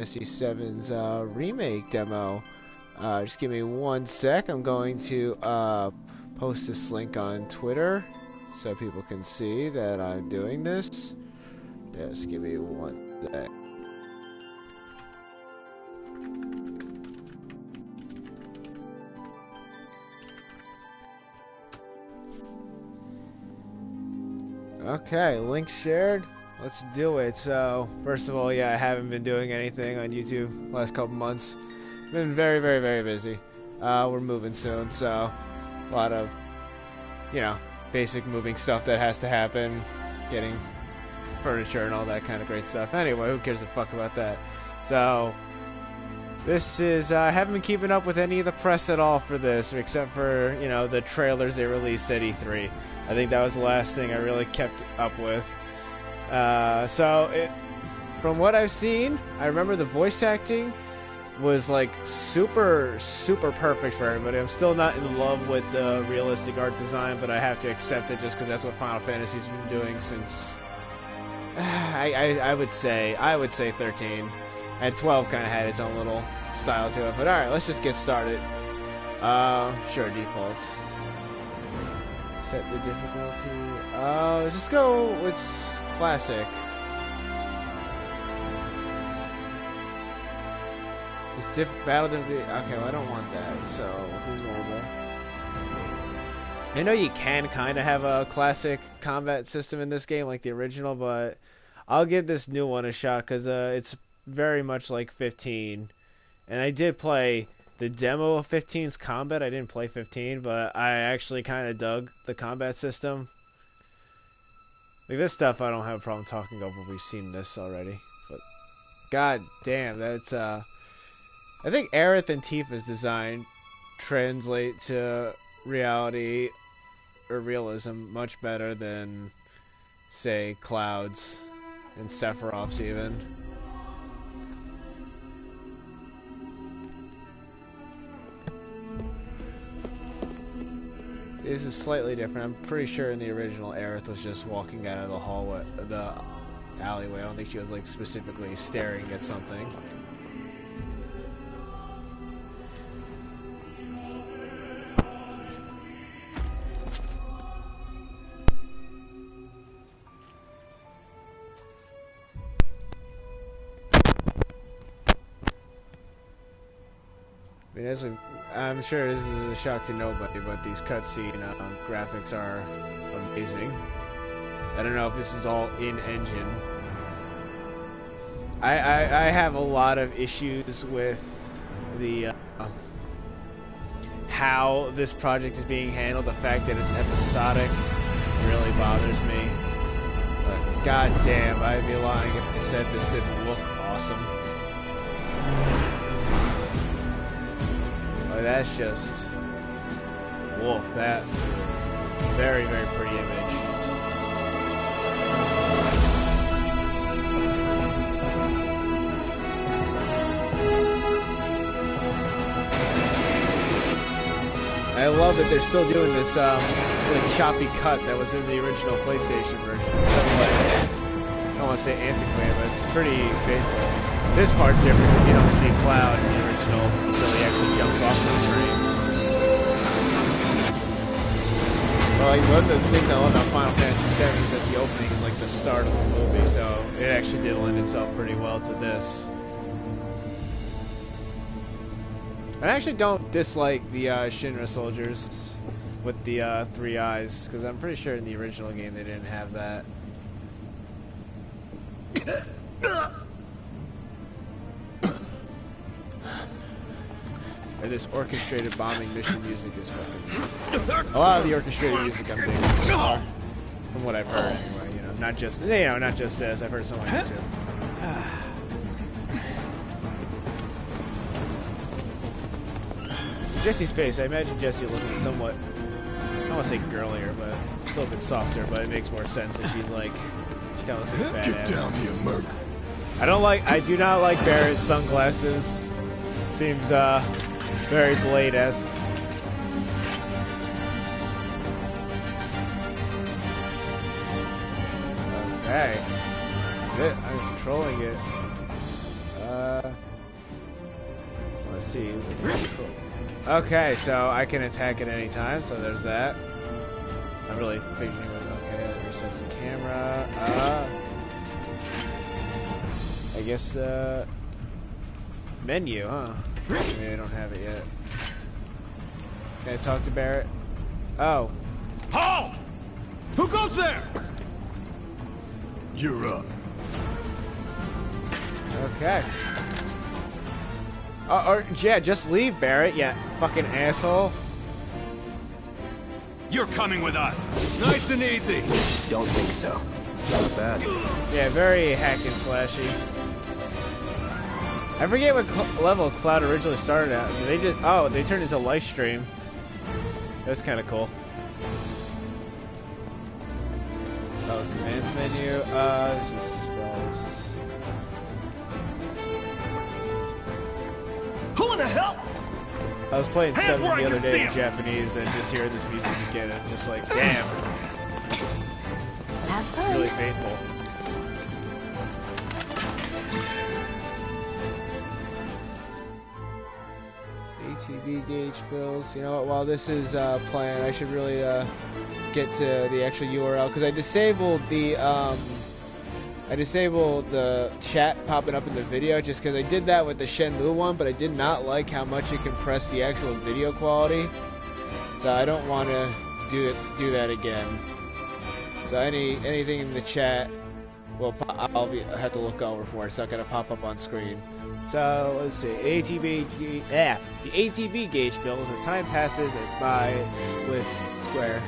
Fantasy VII's remake demo. Just give me one sec. I'm going to post this link on Twitter so people can see that I'm doing this. Just give me one sec. Okay, link shared. Let's do it. So, first of all, yeah, I haven't been doing anything on YouTube last couple months. Been very, very, very busy. We're moving soon, so a lot of, basic moving stuff that has to happen, getting furniture and all that kind of great stuff. Anyway, who cares a fuck about that? So, this is, I haven't been keeping up with any of the press at all for this, except for, the trailers they released at E3. I think that was the last thing I really kept up with. From what I've seen, I remember the voice acting was like super, super perfect for everybody. I'm still not in love with the realistic art design, but I have to accept it just because that's what Final Fantasy's been doing since I would say 13, and 12 kind of had its own little style to it. But all right, let's just get started. Sure, default. Set the difficulty. Let's just go with classic. This battle difficulty. Okay, well, I don't want that, so we'll do normal. I know you can kind of have a classic combat system in this game, like the original, but I'll give this new one a shot because it's very much like 15. And I did play the demo of 15's combat. I didn't play 15, but I actually kind of dug the combat system. Like this stuff, I don't have a problem talking over. We've seen this already, but god damn, that's I think Aerith and Tifa's design translate to reality or realism much better than, say, Cloud's and Sephiroth's even. This is slightly different. I'm pretty sure in the original, Aerith was just walking out of the hallway, the alleyway. I don't think she was like specifically staring at something. I'm sure this is a shock to nobody, but these cutscene graphics are amazing. I don't know if this is all in-engine. I have a lot of issues with the how this project is being handled. The fact that it's episodic really bothers me. But goddamn, I'd be lying if I said this didn't look awesome. That's just wolf. That is a very, very pretty image. I love that they're still doing this like choppy cut that was in the original PlayStation version. Instead of like, I don't want to say antiquated, but it's pretty faithful. This part's different because you don't see Cloud in the original until he actually jumps off the train. Well, like, one of the things I love about Final Fantasy VII is that the opening is like the start of the movie, so it actually did lend itself pretty well to this. I actually don't dislike the Shinra soldiers with the 3 eyes, because I'm pretty sure in the original game they didn't have that. And this orchestrated bombing mission music is fucking... A lot of the orchestrated music I'm digging so far, from what I've heard anyway, not just this, I've heard some like it too. Jessie's face, I imagine Jessie looking somewhat, I don't want to say girlier, but a little bit softer, but it makes more sense that she's like, she kind of looks like a badass. Get down here, Merc. I do not like Barrett's sunglasses. Seems, very Blade-esque. Okay. This is it. I'm controlling it. let's see. Okay, so I can attack at any time, so there's that. I'm really figuring it. Okay, that resets the camera. I guess, menu, huh? Maybe I don't have it yet. Can I talk to Barrett? Oh. Halt! Who goes there? You're up. Okay. Or yeah, just leave, Barrett, yeah, fucking asshole. You're coming with us. Nice and easy. Don't think so. Not bad. Yeah, very hack and slashy. I forget what level Cloud originally started at. They did. Oh, they turned into live stream. That's kind of cool. Oh, command menu. It's just spells. Who in the hell? I was playing Hands 7 where I the other can day see in 'em. Japanese and just hearing this music again. I'm just like, damn. Have fun. Really faithful. ATV gauge fills. You know what? While this is playing, I should really get to the actual URL because I disabled the chat popping up in the video just because I did that with the Shenmue one, but I did not like how much it compressed the actual video quality. So I don't want to do that again. So anything in the chat, well, I'll have to look over for it. It's not gonna pop up on screen. So let's see, the ATV gauge fills as time passes by with Square.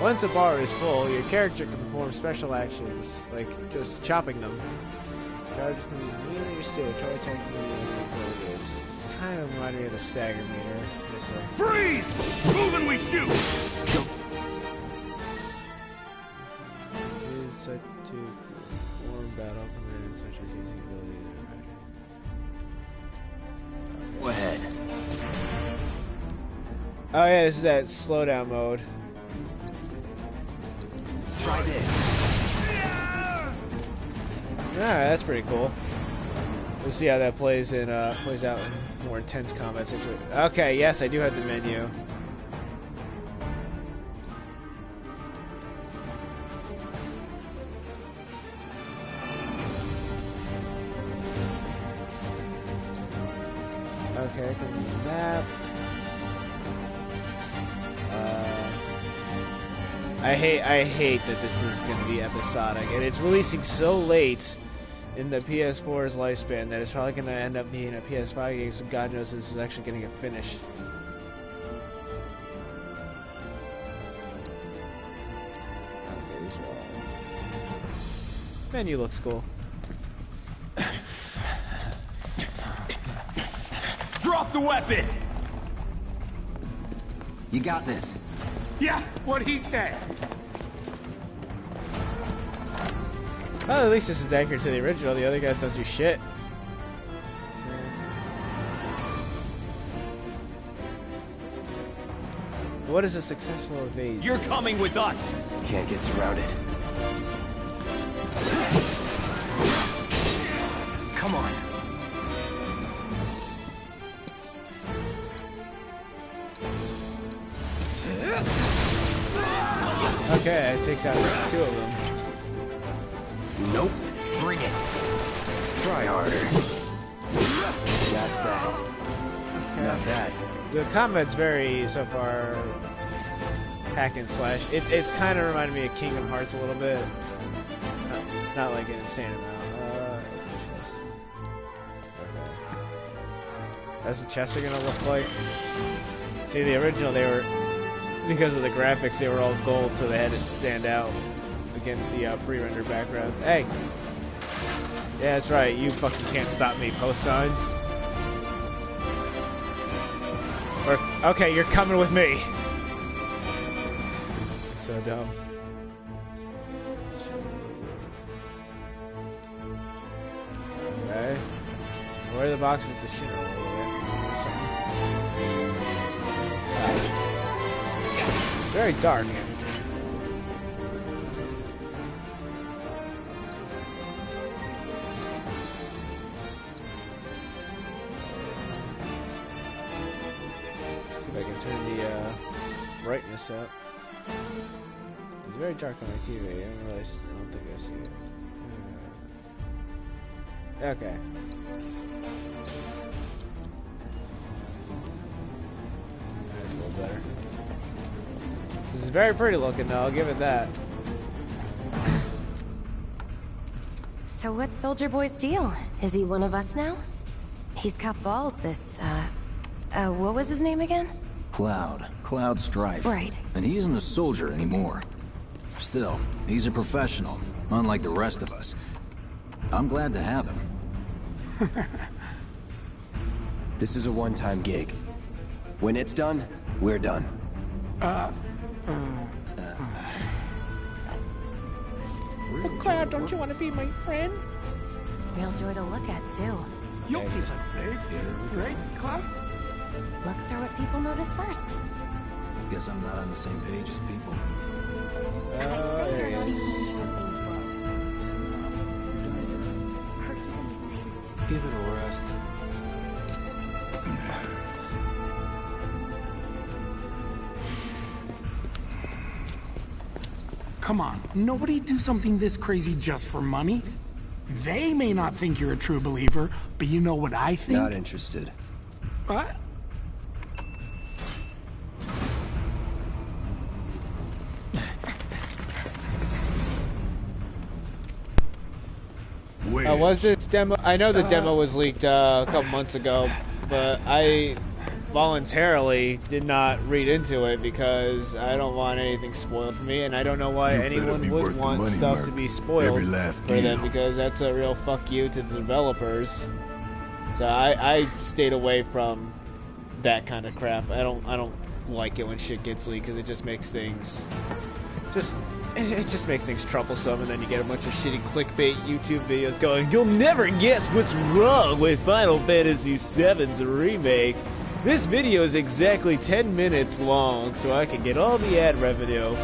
Once a bar is full, your character can perform special actions, like just chopping them. Charges can be used immediately or saved. Try attacking the gauge. It's kind of reminding me of the stagger meter. Freeze! Move and we shoot! It is set to perform battle command such as using abilities or magic. Go ahead. Oh yeah, this is that slowdown mode. Try this. Alright, that's pretty cool. We'll see how that plays out in more intense combat situations. Okay, yes, I do have the menu. Okay, comes in the map. I hate that this is going to be episodic, and it's releasing so late in the PS4's lifespan that it's probably going to end up being a PS5 game, so God knows this is actually going to get finished. Okay, as well. Menu looks cool. Drop the weapon! You got this. Yeah, what'd he say? Well, at least this is accurate to the original. The other guys don't do shit. What is a successful evade? You're coming with us! Can't get surrounded. Come on. Okay, it takes out 2 of them. Nope. Bring it. Try harder. That's that. Okay. Not that. The combat's very, so far, hack and slash. It's kind of reminded me of Kingdom Hearts a little bit. Not like an insane amount. Okay. That's what chests are gonna look like. See, the original, they were, because of the graphics, they were all gold, so they had to stand out against the pre-rendered backgrounds. Hey! Yeah, that's right, you fucking can't stop me, post signs. Or, okay, you're coming with me! So dumb. Okay. Where are the boxes of the shit? Very dark. I can turn the brightness up. It's very dark on my TV. I don't think I see it. Okay. That's a little better. This is very pretty looking, though. I'll give it that. So what's Soldier Boy's deal? Is he one of us now? He's got balls, this, what was his name again? Cloud Strife. Right. And he isn't a soldier anymore. Still, he's a professional, unlike the rest of us. I'm glad to have him. This is a one-time gig. When it's done, we're done. Cloud, don't you want to be my friend? Real joy to look at, too. You'll keep us safe here, right, Cloud? Looks are what people notice first. Guess I'm not on the same page as people. There he is. Give it a rest. Come on, nobody do something this crazy just for money. They may not think you're a true believer, but you know what I think? Not interested. What? Was this demo? I know the demo was leaked a couple months ago, but I voluntarily did not read into it because I don't want anything spoiled for me, and I don't know why anyone would want stuff to be spoiled for them, because that's a real fuck you to the developers. So I stayed away from that kind of crap. I don't like it when shit gets leaked because it just makes things it just makes things troublesome, and then you get a bunch of shitty clickbait YouTube videos going, "You'll never guess what's wrong with Final Fantasy VII's Remake. This video is exactly 10 minutes long, so I can get all the ad revenue."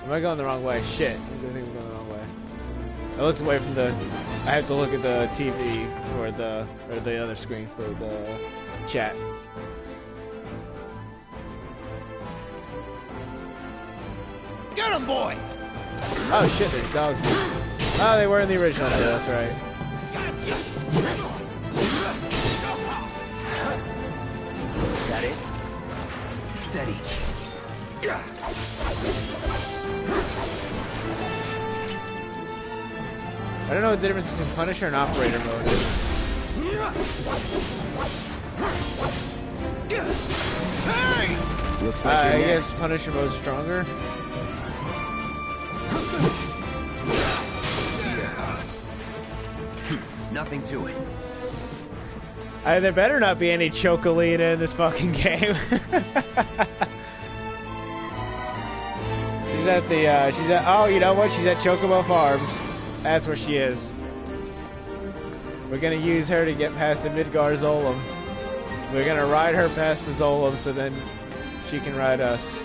Am I going the wrong way? Shit. I think I'm going the wrong way. I looked away from the... I have to look at the TV or the other screen for the chat. Get him, boy! Oh shit, there's dogs. Oh, they were in the original, too, that's right. Got it? Steady. I don't know what the difference between Punisher and Operator mode is. Hey! Looks like I you're guess next. Punisher mode's stronger. Nothing to it. There better not be any Chocolina in this fucking game. Oh, you know what? She's at Chocobo Farms. That's where she is. We're gonna use her to get past the Midgar Zolom. We're gonna ride her past the Zolom so then she can ride us.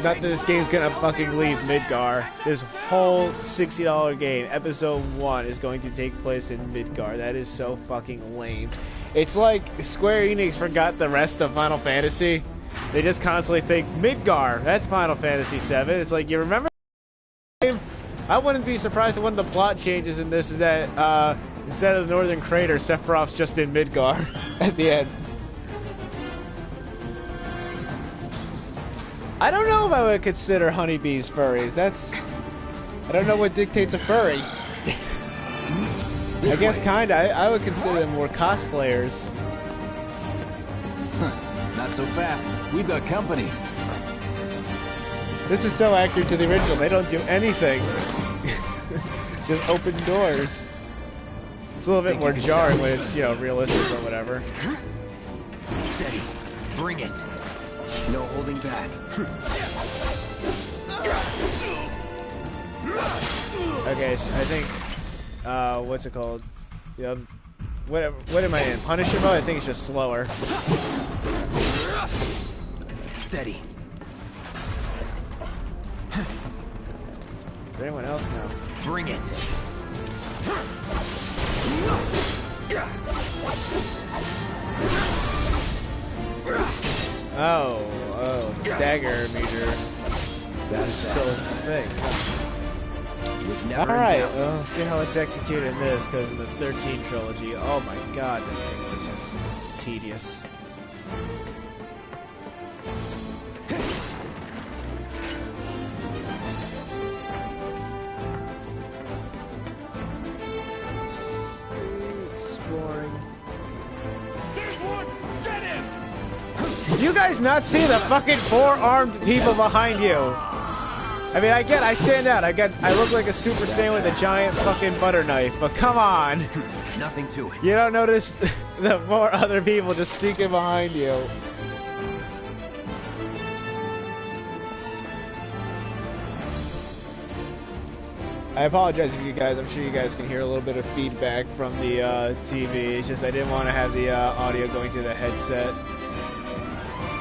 Not that this game's gonna fucking leave Midgar. This whole $60 game, episode 1, is going to take place in Midgar. That is so fucking lame. It's like Square Enix forgot the rest of Final Fantasy. They just constantly think, Midgar, that's Final Fantasy VII. It's like, you remember the game? I wouldn't be surprised if one of the plot changes in this is that instead of the Northern Crater, Sephiroth's just in Midgar at the end. I don't know if I would consider honeybees furries. I don't know what dictates a furry. I guess kinda. I would consider them more cosplayers. Not so fast. We've got company. This is so accurate to the original. They don't do anything. Just open doors. It's a little bit more jarring when it's, you know, realistic or whatever. Steady. Bring it. No holding back. Okay, so I think, what's it called? Yeah, what am I in? Punisher mode? I think it's just slower. Steady. there anyone else now? Bring it. Oh, stagger meter. That's still a thing. Alright, well, let's see how it's executed in this, because in the 13 trilogy, oh my god, that thing was just tedious. Exploring. Did you guys not see the fucking four-armed people behind you? I mean, I stand out. I look like a Super Saiyan with a giant fucking butter knife, but come on. Nothing to it. You don't notice the more other people just sneaking behind you. I apologize if you guys, I'm sure you guys can hear a little bit of feedback from the TV. It's just I didn't want to have the audio going to the headset.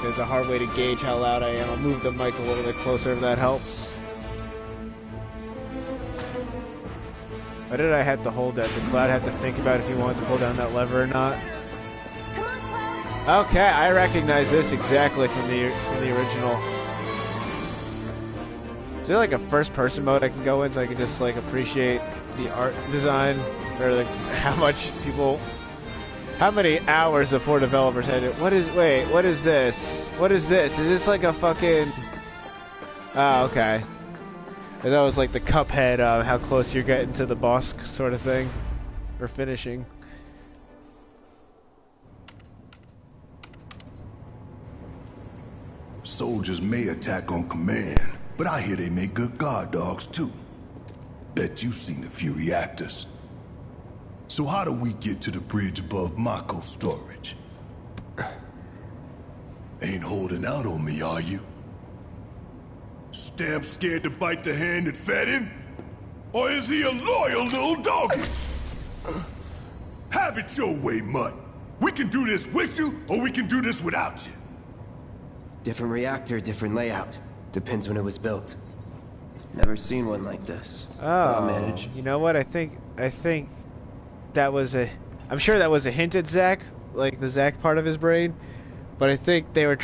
There's a hard way to gauge how loud I am. I'll move the mic a little bit closer if that helps. Why did I have to hold that? Did Cloud have to think about if he wanted to pull down that lever or not? Come on, Cloud. Okay, I recognize this exactly from the original. Is there like a first-person mode I can go in so I can just like appreciate the art design, or like how many hours the four developers had it? What is this? What is this? Is this like a fucking? Oh, okay. That was like the Cuphead, how close you're getting to the boss sort of thing, or finishing. Soldiers may attack on command, but I hear they make good guard dogs too. Bet you've seen a few reactors. So how do we get to the bridge above Mako storage? Ain't holding out on me, are you? Stamp scared to bite the hand that fed him? Or is he a loyal little doggy? Have it your way, Mutt. We can do this with you, or we can do this without you. Different reactor, different layout. Depends when it was built. Never seen one like this. I'll manage. You know what? I think that was I'm sure that was a hint at Zack, like the Zack part of his brain. But I think they were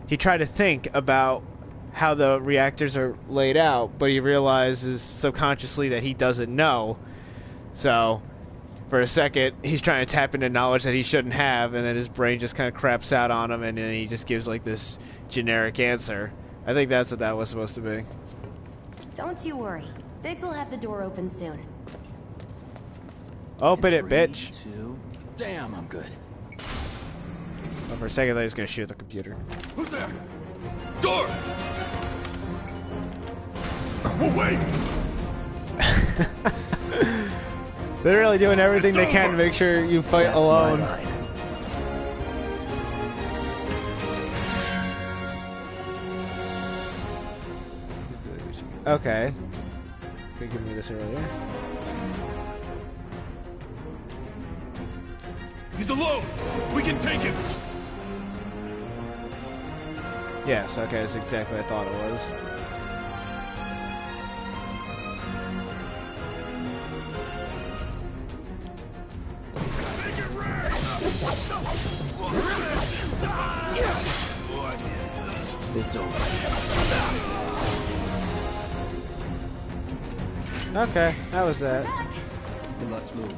he tried to think about how the reactors are laid out, but he realizes subconsciously that he doesn't know. So, for a second, he's trying to tap into knowledge that he shouldn't have, and then his brain just kind of craps out on him, and then he just gives like this generic answer. I think that's what that was supposed to be. Don't you worry. Biggs will have the door open soon. Open it, bitch. 3, 2. Damn, I'm good. Oh, for a second, I was gonna shoot the computer. Who's there? Door! We'll wait! They're really doing everything they can to make sure you fight That's alone. my line. Okay. Could give me this earlier. He's alone! We can take him! Yes, okay, that's exactly what I thought it was. It's over. Okay, that was that. Then let's move.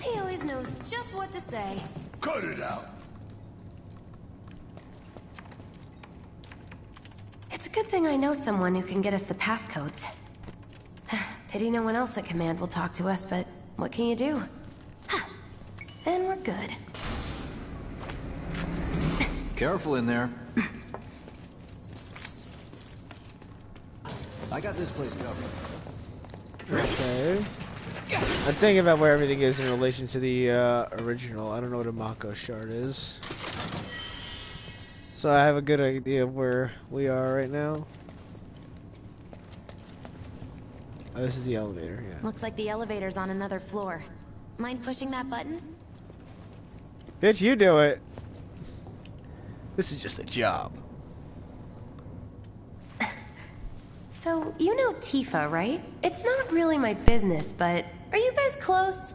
He always knows just what to say. Cut it out! It's a good thing I know someone who can get us the passcodes. Pity no one else at command will talk to us, but what can you do? And we're good. Careful in there. I got this place covered. Okay. I'm thinking about where everything is in relation to the original. I don't know what a Mako shard is. So I have a good idea of where we are right now. Oh, this is the elevator, yeah. Looks like the elevator's on another floor. Mind pushing that button? Bitch, you do it. This is just a job. So, you know Tifa, right? It's not really my business, but are you guys close?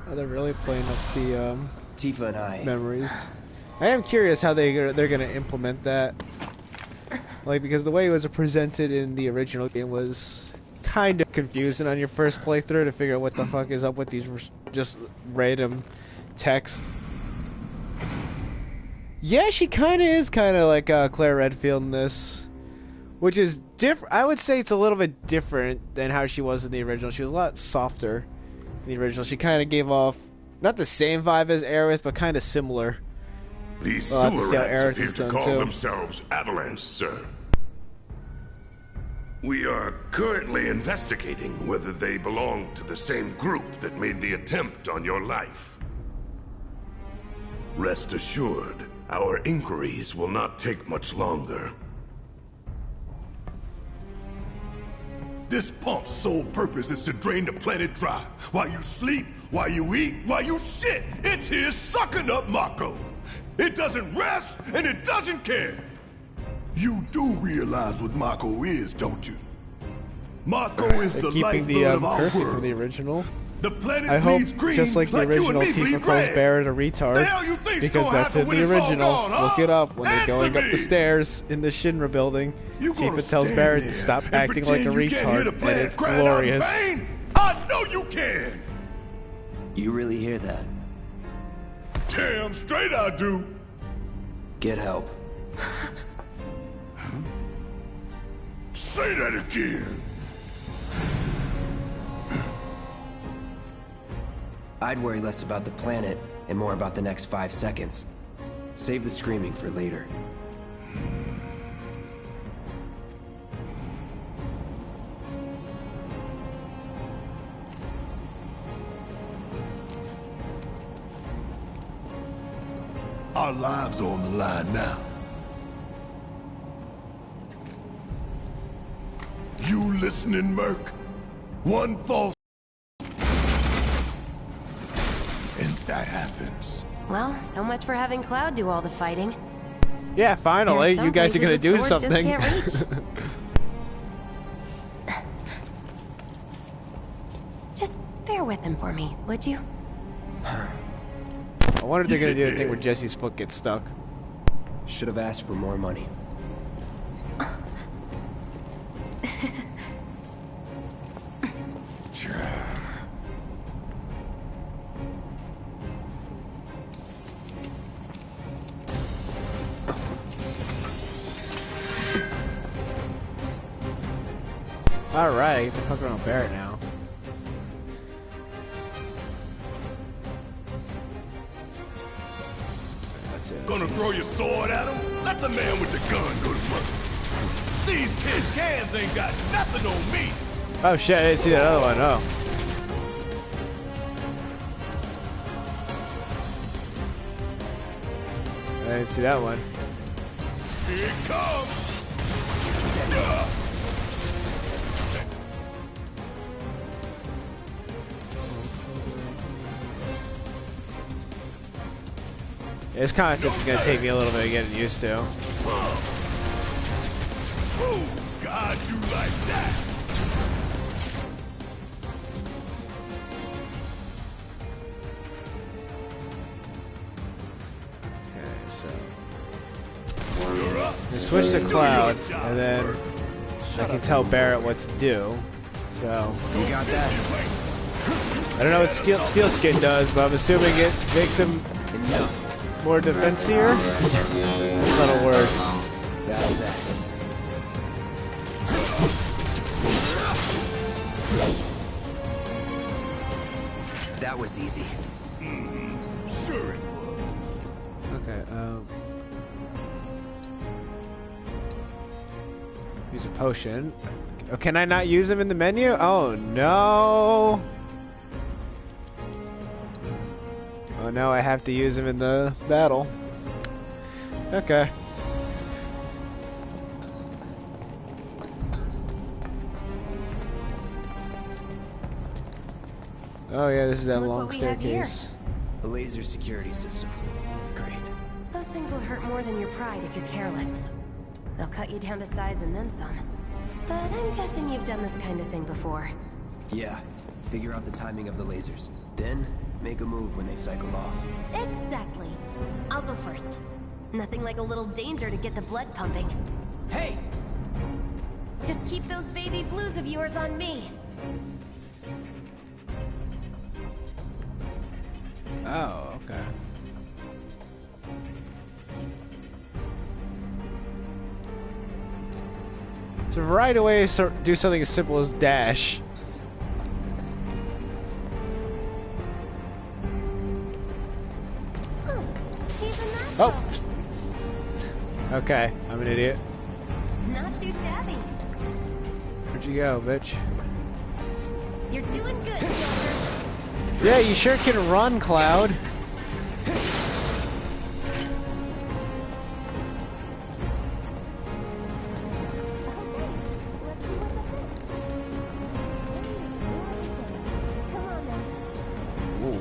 Oh, they're really playing up the Tifa and I. memories. I am curious how they're gonna implement that. Like, because the way it was presented in the original game was kind of confusing on your first playthrough to figure out what the fuck is up with these just random text. Yeah, she kind of is kind of like Claire Redfield in this, which is different. I would say it's a little bit different than how she was in the original. She was a lot softer in the original. She kind of gave off not the same vibe as Aerith, but kind of similar. These Well, sewer see how rats Aerith appear is to done, call too. themselves Avalanche, sir. We are currently investigating whether they belong to the same group that made the attempt on your life. Rest assured, our inquiries will not take much longer. This pump's sole purpose is to drain the planet dry. While you sleep, while you eat, while you shit, it's here sucking up Mako. It doesn't rest, and it doesn't care. You do realize what Mako is, don't you? Mako is They're the keeping the lifeblood of our cursing from world. the original. The planet I hope, bleeds green just like the you and original, me Tifa bleed calls red. Barrett a The retard, hell you think's because gonna that's happen in when the it's all original. gone, huh? Look it up when they're Answer going up me. the stairs in the Shinra building. You gonna Tifa tells stand Barrett there to stop and acting like a pretend you can't hear retard, the and planet it's crying out in glorious. vain? I know you can. You really hear that? Damn straight I do. Get help. Say that again. I'd worry less about the planet and more about the next 5 seconds. Save the screaming for later. Our lives are on the line now. You listening, Merc? One false and that happens. Well, so much for having Cloud do all the fighting. Yeah, finally, There you guys are gonna places do a sword just something. can't reach. Just bear with him for me, would you? I wonder if they're gonna do the thing where Jesse's foot gets stuck. Should have asked for more money. Alright, I get to fuck around Barrett now. That's it. Gonna throw your sword at him? Let the man with the gun go to work. These tin cans ain't got nothing on me. Oh shit, I didn't see that other one, oh. I didn't see that one. Here it comes. This contest is gonna take me a little bit of getting used to. Ooh, God, you like that? Okay, You're up. so switch to Cloud, and then I can tell Barrett what to do. So You got that? I don't know what Steel Skin does, but I'm assuming it makes him more defensive. That's not a word. That's that. That was easy. Sure it was. Okay, use a potion. Oh, can I not use them in the menu? Oh no! Oh no, I have to use them in the battle. Okay. Oh yeah, this is that Look long what we have here. staircase. A laser security system. Great. Those things will hurt more than your pride if you're careless. They'll cut you down to size and then some. But I'm guessing you've done this kind of thing before. Yeah. Figure out the timing of the lasers. Then, make a move when they cycle off. Exactly. I'll go first. Nothing like a little danger to get the blood pumping. Hey! Just keep those baby blues of yours on me. Oh, okay. So right away, do something as simple as dash. Oh. Okay, I'm an idiot. Not too shabby. Where'd you go, bitch? You're doing good, Soldier. Yeah, you sure can run, Cloud. Ooh.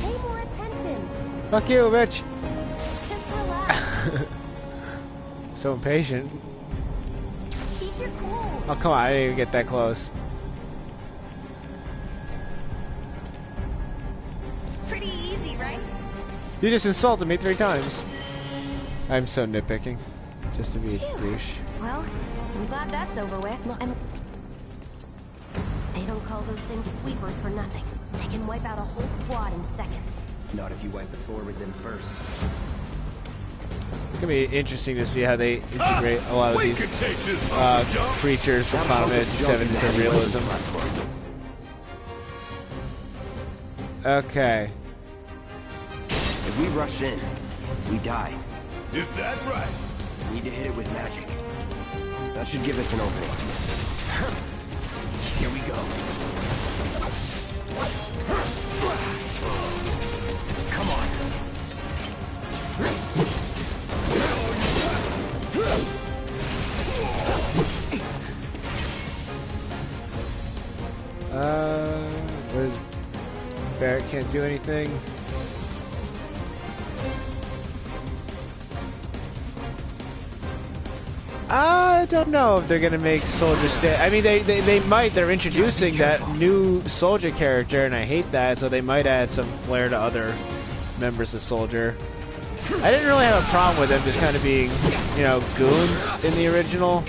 Pay more attention. Fuck you, bitch. Just relax. So impatient. Keep your cool. Oh, come on, I didn't even get that close. Pretty easy, right? You just insulted me 3 times. I'm so nitpicking. Just to be a douche. Well, I'm glad that's over with. Look, they don't call those things sweepers for nothing. They can wipe out a whole squad in seconds. Not if you wipe the floor with them first. It's gonna be interesting to see how they integrate a lot of these creatures from Final Fantasy VII into realism. Okay. If we rush in, we die. Is that right? We need to hit it with magic. That should give us an opening. Here we go. Come on. What is Barrett can't do anything. I don't know if they're gonna make Soldier stay. I mean, they might. They're introducing that new Soldier character, and I hate that. So they might add some flair to other members of Soldier. I didn't really have a problem with them just kind of being, you know, goons in the original,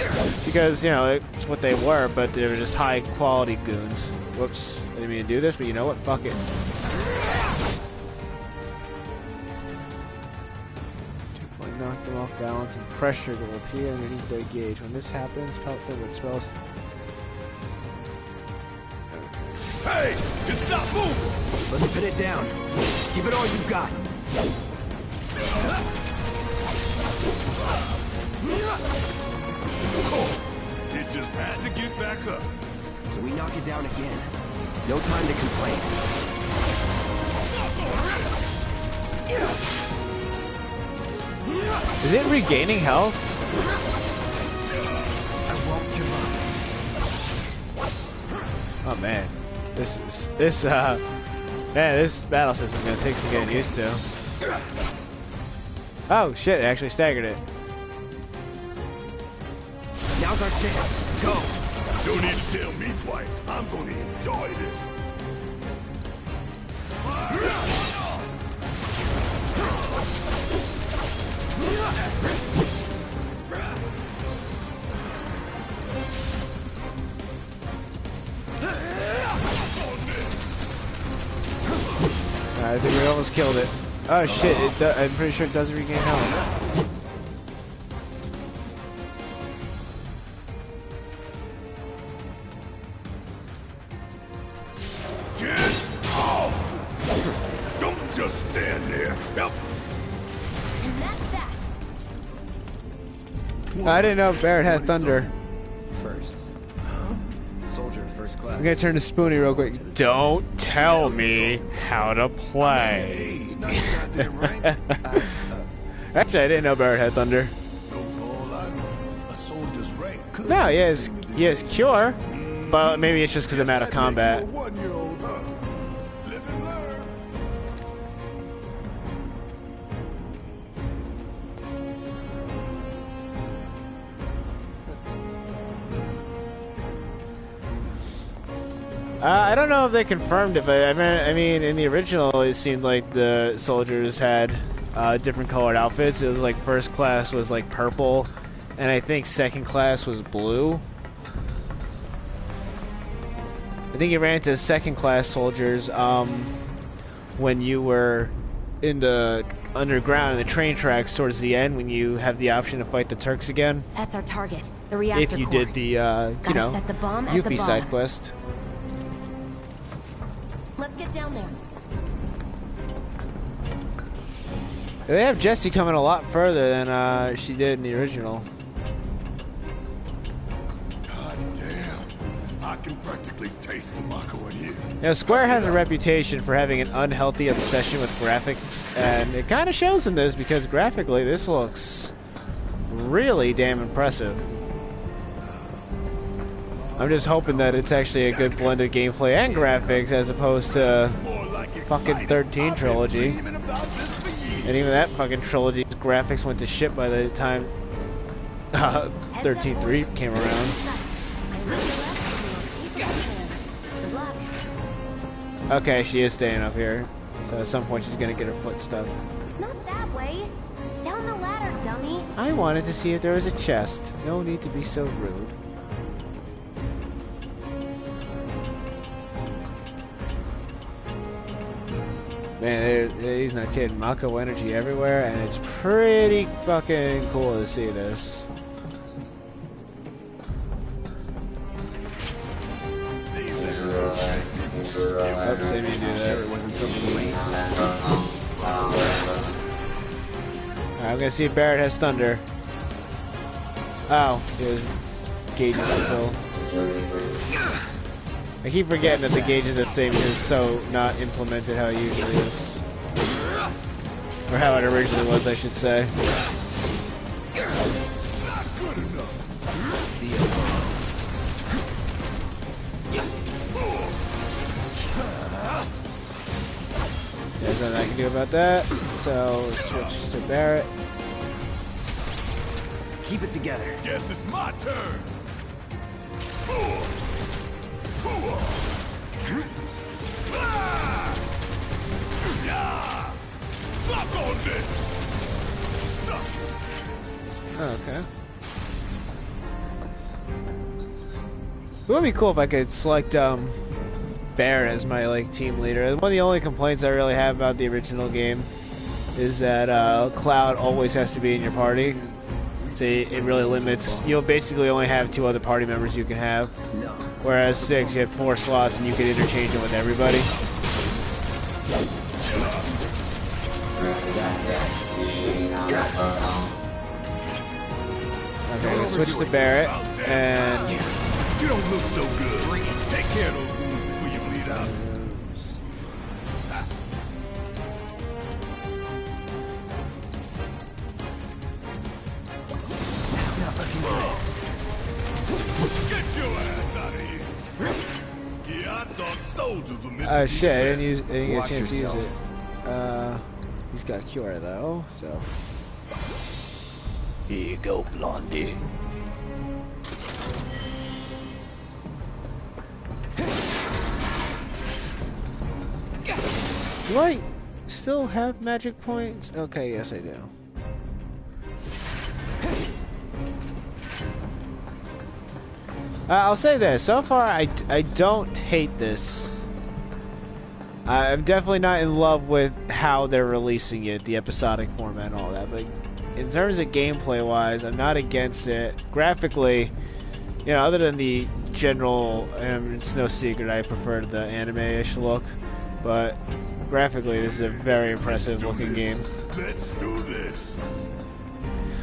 because, you know, it's what they were, but they were just high quality goons. Whoops, I didn't mean to do this, but you know what? Fuck it. Knock them off balance and pressure will appear underneath their gauge. When this happens, pelt them with spells. Hey! Just stop moving! Let's pin it down. Give it all you've got. Of course. It just had to get back up. So we knock it down again. No time to complain. Is it regaining health? I won't give up. Oh man, this battle system is gonna take some getting used to. Oh shit! It actually staggered it. Now's our chance. Go. Don't need to tell me twice. I'm gonna enjoy this. I think we almost killed it. Oh shit! I'm pretty sure it does regain health. Get off! Don't just stand there. Help! And that's that. I didn't know Barrett had thunder. First. Soldier first class. I'm gonna turn to Spoonie real quick. Don't tell me how to play. Hey, Actually, I didn't know Barrett had thunder. for all I know, a soldier's rank could No, he has cure, but maybe it's just because I'm out of combat. I don't know if they confirmed it, but I mean, in the original, it seemed like the soldiers had different colored outfits. It was like first class was like purple, and I think second class was blue. I think you ran into second class soldiers when you were in the underground in the train tracks towards the end, when you have the option to fight the Turks again. That's our target, the reactor if you core. did the you know, set the bomb at Yuffie side quest. Let's get down there. They have Jessie coming a lot further than she did in the original. God damn. I can practically taste the Mako in here. Now, Square has a reputation for having an unhealthy obsession with graphics, and it kind of shows in this because graphically this looks really damn impressive. I'm just hoping that it's actually a good blend of gameplay and graphics as opposed to fucking 13 trilogy. And even that fucking trilogy's graphics went to shit by the time 13.3 came around. Okay, she is staying up here. So at some point she's gonna get her foot stuck. Not that way. Down the ladder, dummy. I wanted to see if there was a chest. No need to be so rude. Man, he's not kidding. Mako energy everywhere, and it's pretty fucking cool to see this. Oops, I didn't do that. Alright, I'm gonna see if Barrett has thunder. Oh, his gauges are full. I keep forgetting that the gauges of thing is so not implemented how it usually is. Or how it originally was, I should say. There's nothing I can do about that. So, switch to Barrett. Keep it together. Guess it's my turn. Okay. It would be cool if I could select Barrett as my like team leader. One of the only complaints I really have about the original game is that Cloud always has to be in your party. So it really limits. You'll basically only have 2 other party members you can have. Whereas 6, you had 4 slots and you could interchange it with everybody. Okay, I'm gonna switch to Barrett, and You don't look so good. Take care of those wounds before you bleed out. Get your ass out of here. Yeah, I thought soldiers were meant to be shit, I didn't get a Watch chance yourself. to use it. He's got cure though, so. Here you go, Blondie. Do I still have magic points? Okay, yes I do. I'll say this, so far I don't hate this. I'm definitely not in love with how they're releasing it, the episodic format and all that, but in terms of gameplay wise, I'm not against it. Graphically, you know, other than the general, it's no secret I prefer the anime-ish look, but graphically this is a very impressive looking game. Let's do this.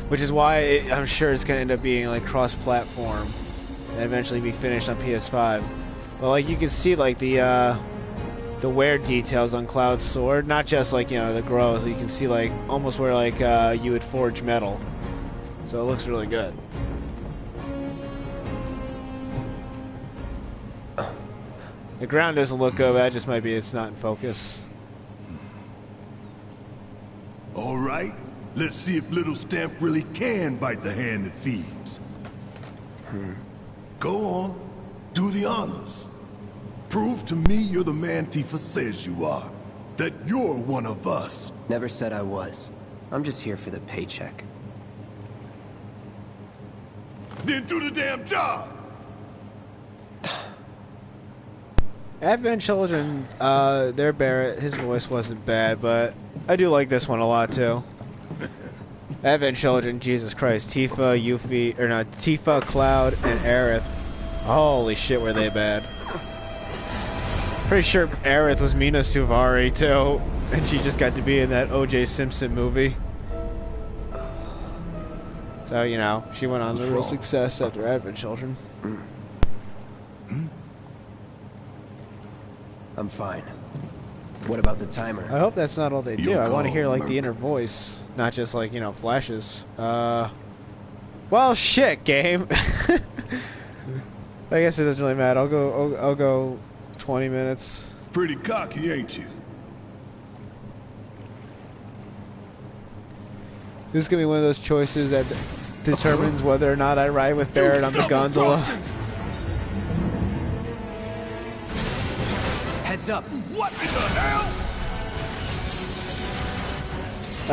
Which is why I'm sure it's going to end up being like cross-platform and eventually be finished on PS5. Well, like you can see like the wear details on Cloud's sword, not just like, you know, the growth. You can see like almost where like you would forge metal. So it looks really good. The ground doesn't look good, but that just might be it's not in focus. All right, let's see if little Stamp really can bite the hand that feeds. Go on, do the honors. Prove to me you're the man Tifa says you are. That you're one of us. Never said I was. I'm just here for the paycheck. Then do the damn job! Advent Children, their Barrett, his voice wasn't bad, but I do like this one a lot too. Advent Children, Jesus Christ, Tifa, Yuffie, or not, Tifa, Cloud, and Aerith. Holy shit, were they bad. Pretty sure Aerith was Mina Suvari too, and she just got to be in that O.J. Simpson movie. So, you know, she went on to real success after Advent Children. I'm fine. What about the timer? I hope that's not all they do. I want to hear, like, the inner voice. Not just, like, you know, flashes. Well, shit, game. I guess it doesn't really matter. I'll go 20 minutes. Pretty cocky, ain't you? This is going to be one of those choices that determines whether or not I ride with Barrett on the gondola. Heads up. What in the hell?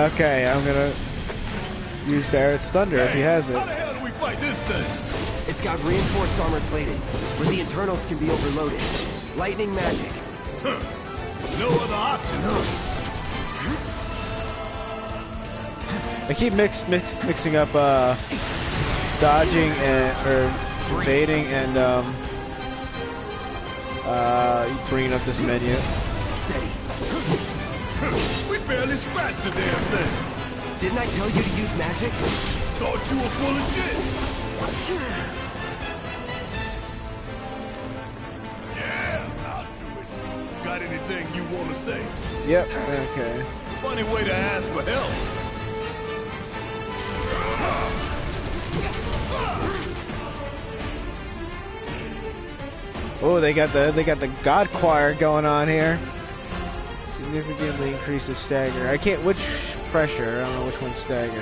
Okay, I'm going to use Barrett's Thunder if he has it. How the hell do we fight this thing? It's got reinforced armor plating, where the internals can be overloaded. Lightning magic. No other option, huh? I keep mixing up dodging and or evading and bringing up this menu. Steady. We barely scratched the damn thing. Didn't I tell you to use magic? Thought you were full of shit. Yeah, I'll do it. Got anything you want to say? Yep. Okay. Funny way to ask for help. Oh, they got the God Choir going on here. Significantly increases stagger. I can't. Which pressure? I don't know which one's stagger.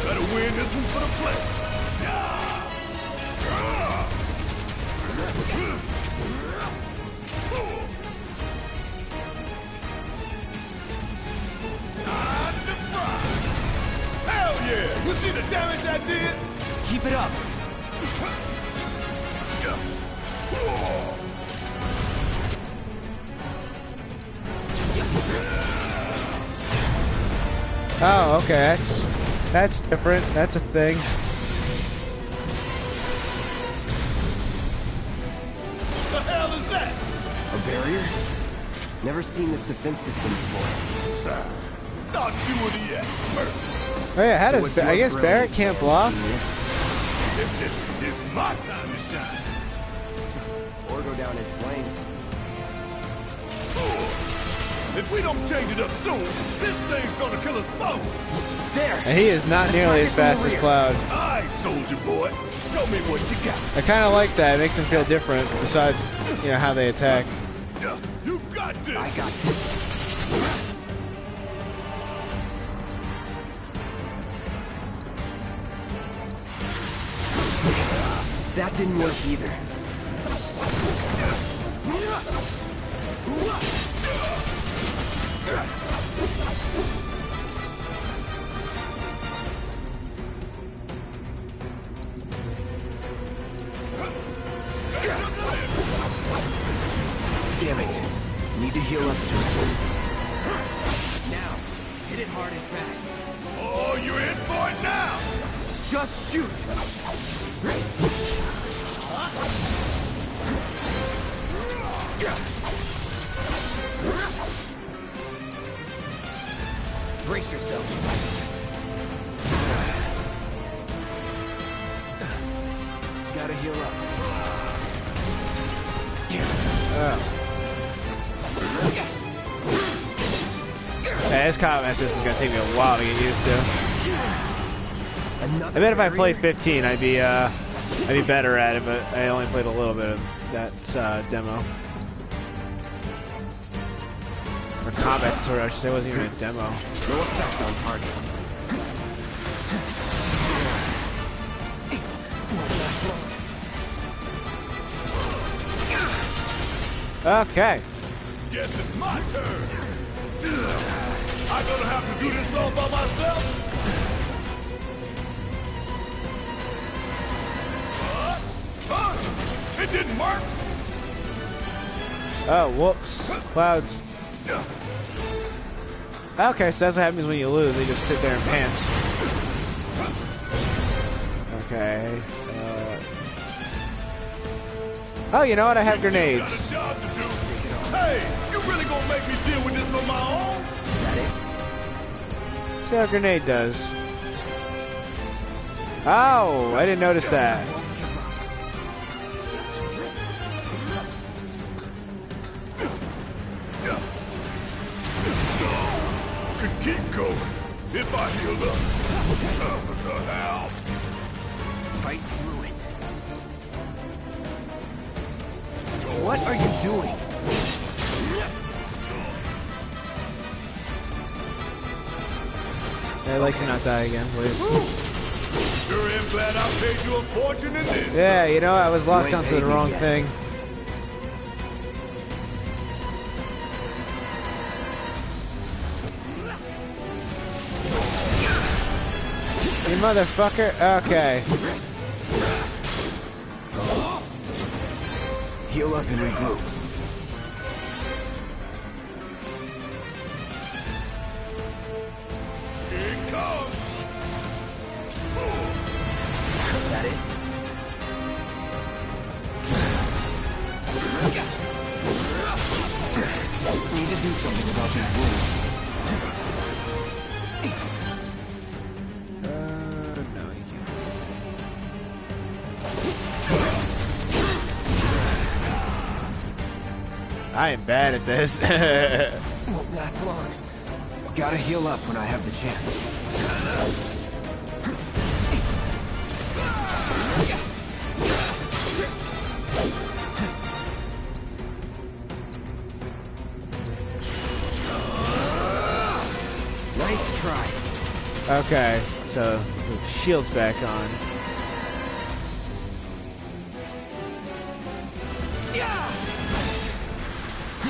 Better win this one for the play. Time to fry. Hell yeah! You see the damage I did? Keep it up. Oh, okay. That's different. That's a thing. The hell is that? A barrier? Never seen this defense system before. Thought you were the expert. Oh yeah, how So does it's your I guess brain. Barrett can't block? It's my time to shine. Or go down in flames. If we don't change it up soon, this thing's gonna kill us both. There! And he is not nearly as fast as Cloud. All right, soldier boy, show me what you got. I kind of like that. It makes him feel different. Besides, you know how they attack. You got this. I got this. That didn't work either. Damn it. Need to heal up soon. Now, hit it hard and fast. Oh, you're in for it now. Just shoot! Brace yourself. Gotta heal up. Yeah, this combat system's gonna take me a while to get used to. I bet if I played 15, I'd be better at it, but I only played a little bit of that demo. Or combat tutorial, I should say. It wasn't even a demo. No effect on target. Okay. Guess it's my turn. I'm gonna have to do this all by myself. It didn't work. Oh, whoops. Clouds. Okay, so that's what happens when you lose. They just sit there and pants. Okay. Oh, you know what? I have grenades. Hey, you really gonna make me deal with this on my own? Is that it? See how a grenade does. Oh, I didn't notice that. Could keep going if I healed up. What the hell? Fight through it. What are you doing? I'd like to not die again, please. Sure am glad I paid you a fortune in this. Yeah, you know, I was locked onto the wrong thing. You motherfucker. Okay. Heal up and regroup. Here it comes. Is that it? Need to do something about these wounds. No, you can't. I am bad at this. Won't last long. Gotta heal up when I have the chance. Nice try. Okay, so the shield's back on.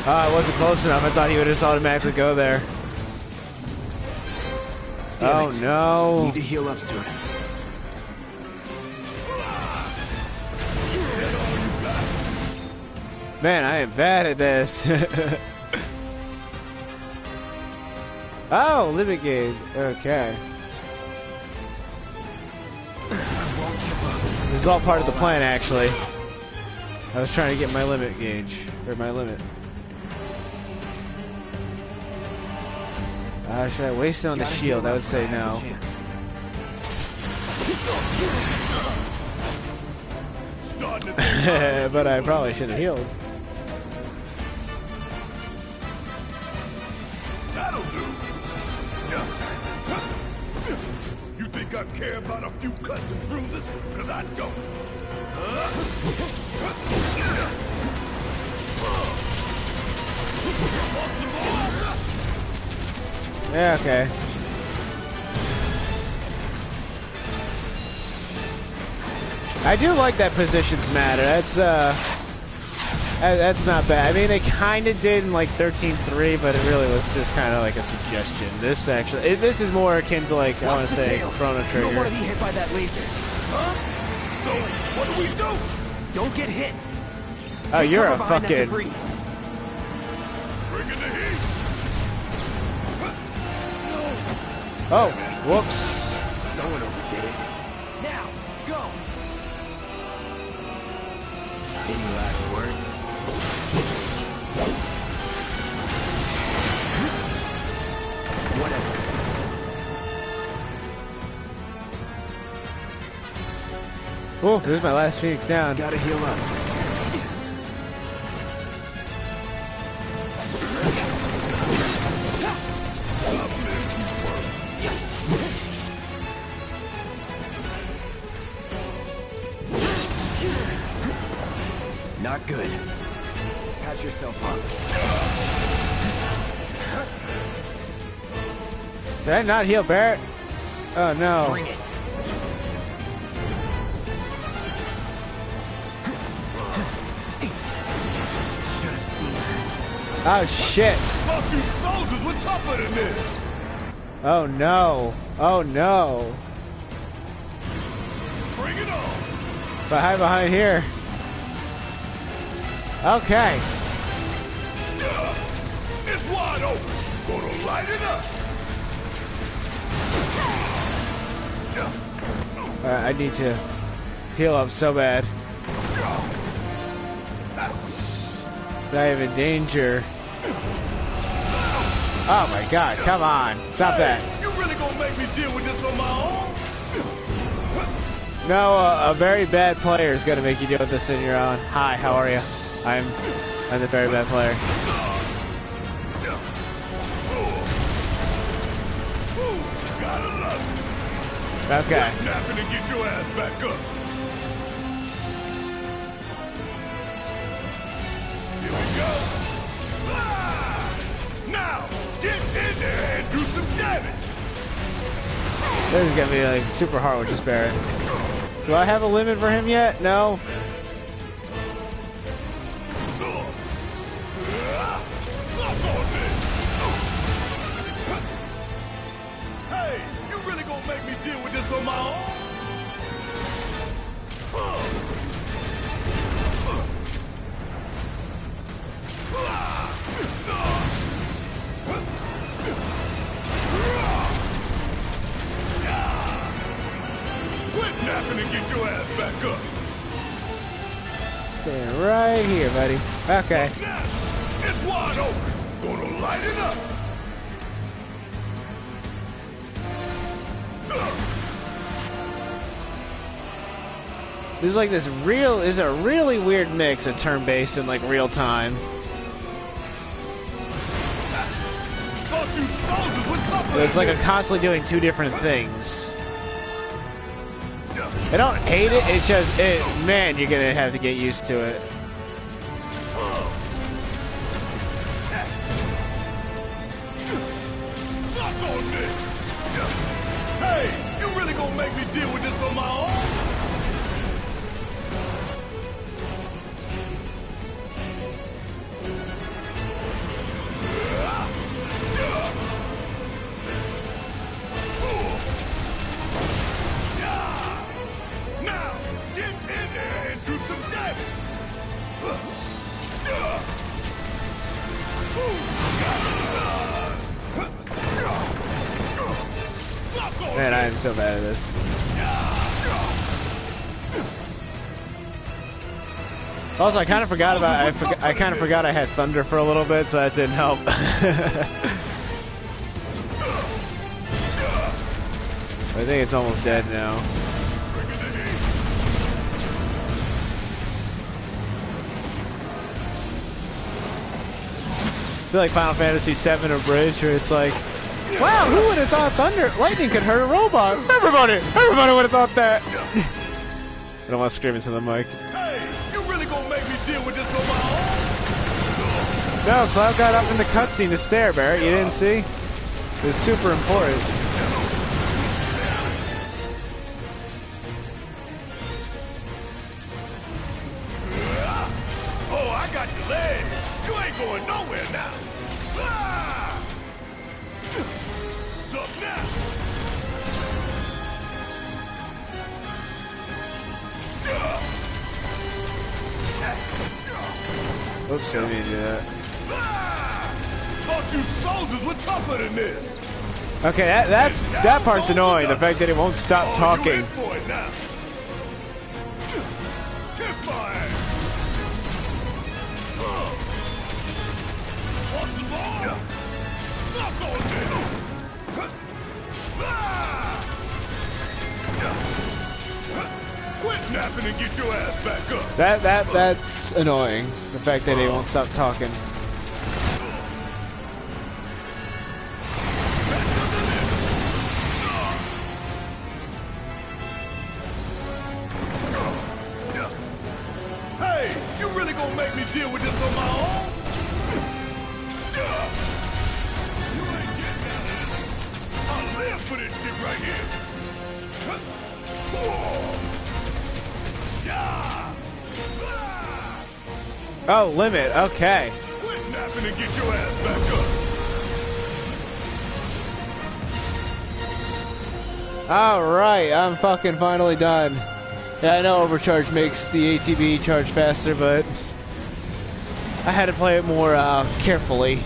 I wasn't close enough. I thought he would just automatically go there. Damn Oh it. no. Need to heal up soon. Man, I am bad at this. Oh, limit gauge. Okay. This is all part of the plan, actually. I was trying to get my limit gauge, or my limit. Should I waste it on the shield? I would say no. But I probably should have healed. That'll do. You think I care about a few cuts and bruises? Because I don't. Yeah, okay. I do like that positions matter. That's not bad. I mean, they kind of did in like 13.3, but it really was just kind of like a suggestion. This actually, this is more akin to like, I want to say, Chrono You don't want Trigger. to be hit by that laser. Huh? So, what do we do? Don't get hit. Oh, Take you're cover a behind that fucking... debris. Bring in the heat. Oh, whoops. Someone overdid it. Now, go. Any last words? Whatever. Oh, this is my last Phoenix down. Gotta heal up. Not good. Patch yourself up. Did I not heal Barrett? Oh no. Bring it. Should have seen that. Oh shit. Thought you soldiers were tougher than this. Oh no. Oh no. Bring it on. Behind here. Okay. It's wide open. Gonna light it up. I need to heal up so bad. I am in danger. Oh my god, come on. Stop that. You really gonna make me deal with this on my own? No, a very bad player is gonna make you deal with this on your own. Hi, how are you? I'm the very bad player. Gotta love it. Okay. Snapping and get your ass back up. Here we go. Ah! Now, get in there and do some damage. This is gonna be like super hard with this Barrett. Do I have a limit for him yet? No. Hey, you really gonna make me deal with this on my own? Quit napping and get your ass back up. Staying right here, buddy. Okay. Now, it's wide open. Gonna light it up. This is like this is a really weird mix of turn-based and like real time. Thought you soldiers were tougher. It's like I'm constantly doing two different things. I don't hate it, it's just, man, you're gonna have to get used to it. Suck on this. Hey, you really gonna make me deal with this on my own? Now, get in there and do some damage. Man, I am so bad at this. Also, I kind of forgot about I kind of forgot I had thunder for a little bit, so that didn't help. I think it's almost dead now. I feel like Final Fantasy VII Abridged, where it's like, wow, who would have thought lightning could hurt a robot? Everybody would have thought that. I don't want to scream into the mic. Hey, you really gonna make me deal with this on my own? No, Cloud got up in the cutscene to stare, Barrett. You didn't see? It was super important. Oh, I got your leg. You ain't going nowhere now. Ah! Sup now? Oops, I didn't do that. Ah! Thought you soldiers were tougher than this. Okay, that part's annoying. The fact that it won't stop Oh, you talking. in for it now. Kiss my ass. Want some more? Suck on this. Ah! Quit napping and get your ass back up. That's annoying. The fact that it won't stop talking. can deal with this on my own. You ain't getting out of this. I live for this shit right here. Oh, limit. Okay. Quit napping and get your ass back up. Alright, I'm fucking finally done. Yeah, I know overcharge makes the ATB charge faster, but I had to play it more carefully.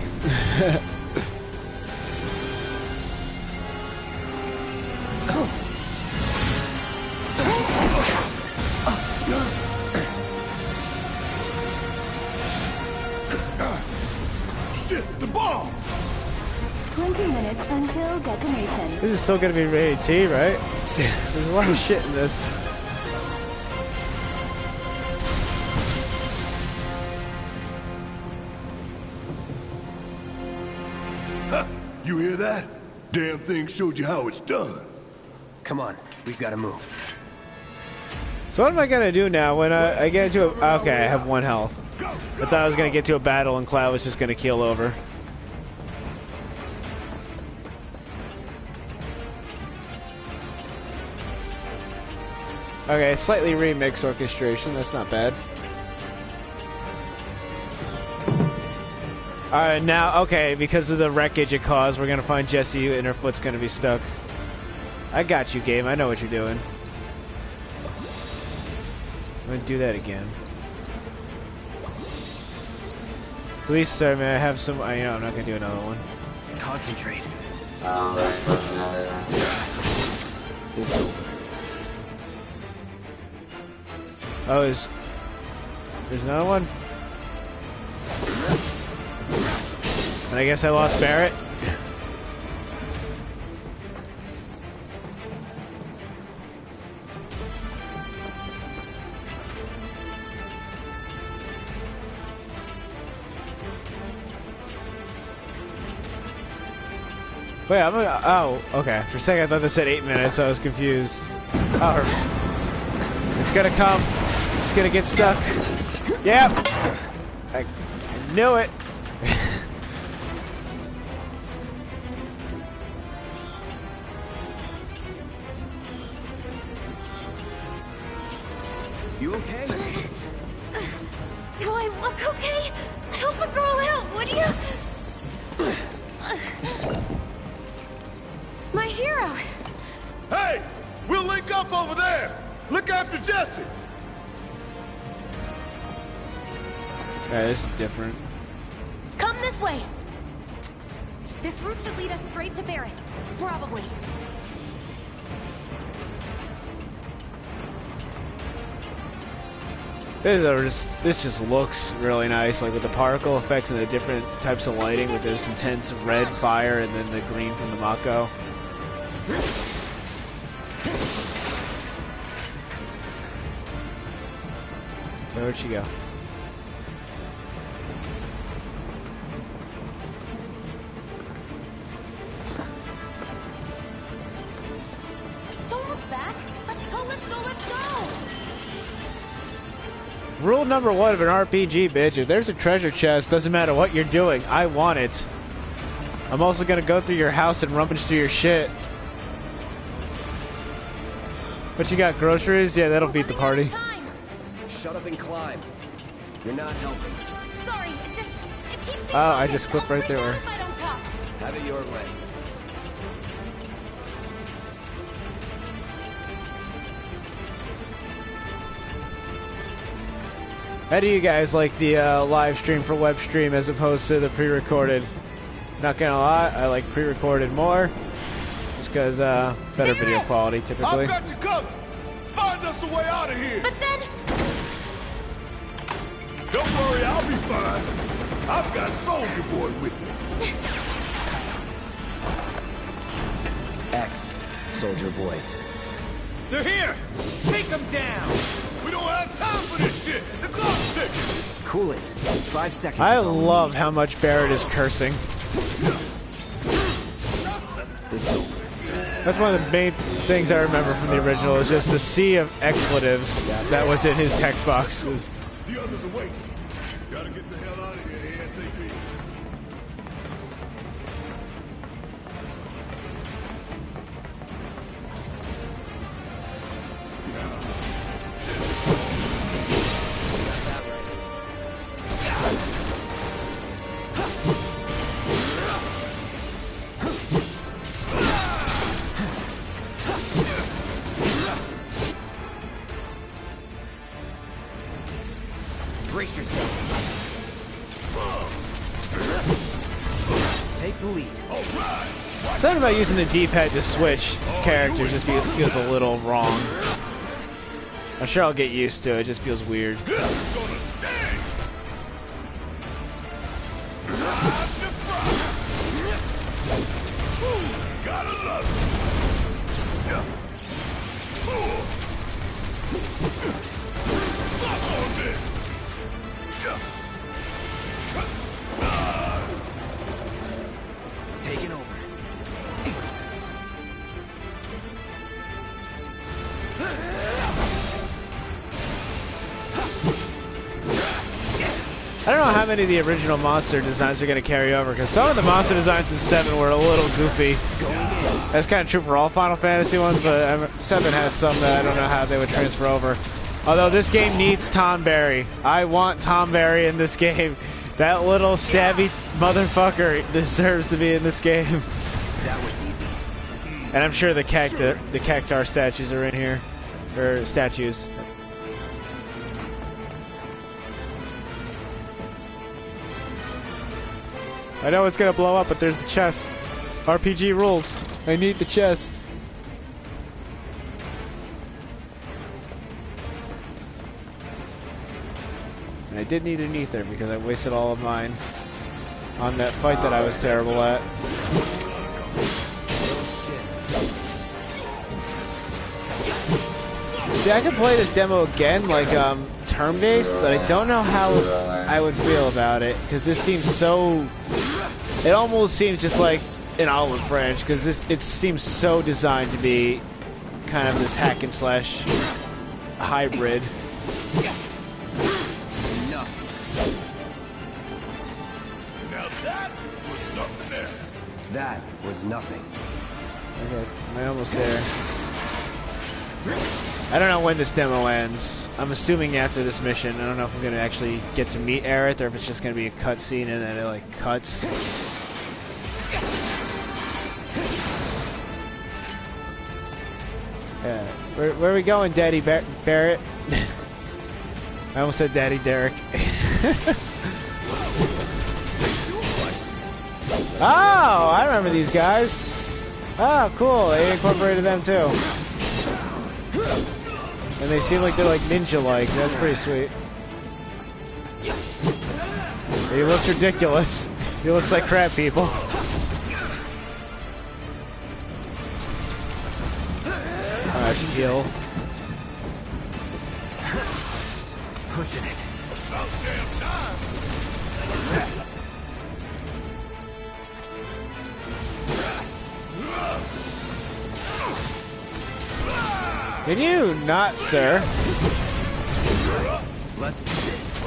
Shit, the bomb! 20 minutes until detonation. This is still gonna be rated T, right? There's a lot of shit in this. Huh, you hear that? Damn thing showed you how it's done. Come on, we've got to move. So what am I gonna do now when I get into a... Okay, I have 1 health. I thought I was gonna get to a battle and Cloud was just gonna keel over. Okay, slightly remix orchestration, that's not bad. Alright, now, okay, because of the wreckage it caused, we're gonna find Jessie and her foot's gonna be stuck. I got you, game, I know what you're doing. I'm gonna do that again. Please, sir, may I have some... I know, I'm not gonna do another one. Concentrate. Oh, there's another one? And I guess I lost Barrett? Wait, I'm gonna... Oh, okay. For a second I thought this said 8 minutes, so I was confused. Oh, it's gonna come. Just gonna get stuck. Yep. I knew it. You okay? Do I look okay? Help a girl out, would you? My hero. Hey! We'll link up over there! Look after Jessie! Yeah, this is different. Come this way. This route should lead us straight to Barrett. Probably. This just looks really nice, like with the particle effects and the different types of lighting with this intense red fire and then the green from the Mako. Where'd she go? Don't look back. Let's go, let's go, let's go! Rule number 1 of an RPG, bitch. If there's a treasure chest, doesn't matter what you're doing, I want it. I'm also gonna go through your house and rummage through your shit. But you got groceries? Yeah, that'll beat the party. Shut up and climb. You're not helping. Sorry, it keeps me Oh, I focused. just clipped I'll right freak out there. if I don't talk. Have it your way. How do you guys like the live stream for web stream as opposed to the pre-recorded? Not gonna lie, I like pre-recorded more. Just because better video quality typically. I've got you covered! Find us a way out of here! But then... Don't worry, I'll be fine. I've got Soldier Boy with me. X, Soldier Boy. They're here! Take them down! We don't have time for this shit! The clock's ticking! Cool it. 5 seconds. I is all we love need. how much Barrett is cursing. That's one of the main things I remember from the original is just the sea of expletives that was in his text box. The others are waiting. Gotta get the hell out of here ASAP. Brace yourself. Take the lead. Something about using the D-pad to switch characters just feels a little wrong. I'm sure I'll get used to it. It just feels weird. Taking over. I don't know how many of the original monster designs are going to carry over, because some of the monster designs in 7 were a little goofy. That's kind of true for all Final Fantasy ones, but 7 had some that I don't know how they would transfer over. Although this game needs Tom Berry. I want Tom Berry in this game. That little stabby motherfucker deserves to be in this game. That was easy. And I'm sure the Cactar statues are in here. Or statues. I know it's gonna blow up, but there's the chest. RPG rules. I need the chest. And I did need an ether because I wasted all of mine on that fight that I was terrible at. See, I could play this demo again, like, turn-based, but I don't know how I would feel about it, because this seems so... It almost seems just like an olive branch, because it seems so designed to be kind of this hack and slash hybrid. Now that was something else. That was nothing. Okay, I'm almost there. I don't know when this demo ends. I'm assuming after this mission. I don't know if I'm going to actually get to meet Aerith, or if it's just going to be a cutscene and then it, like, cuts. Yeah. Where are we going, Daddy Barrett? I almost said Daddy Derek. Oh, I remember these guys. Oh, cool. They incorporated them, too. And they seem like they're like ninja-like. That's pretty sweet. He looks ridiculous. He looks like crab people. Heal. Pushing it. Can you not, sir? Let's do this.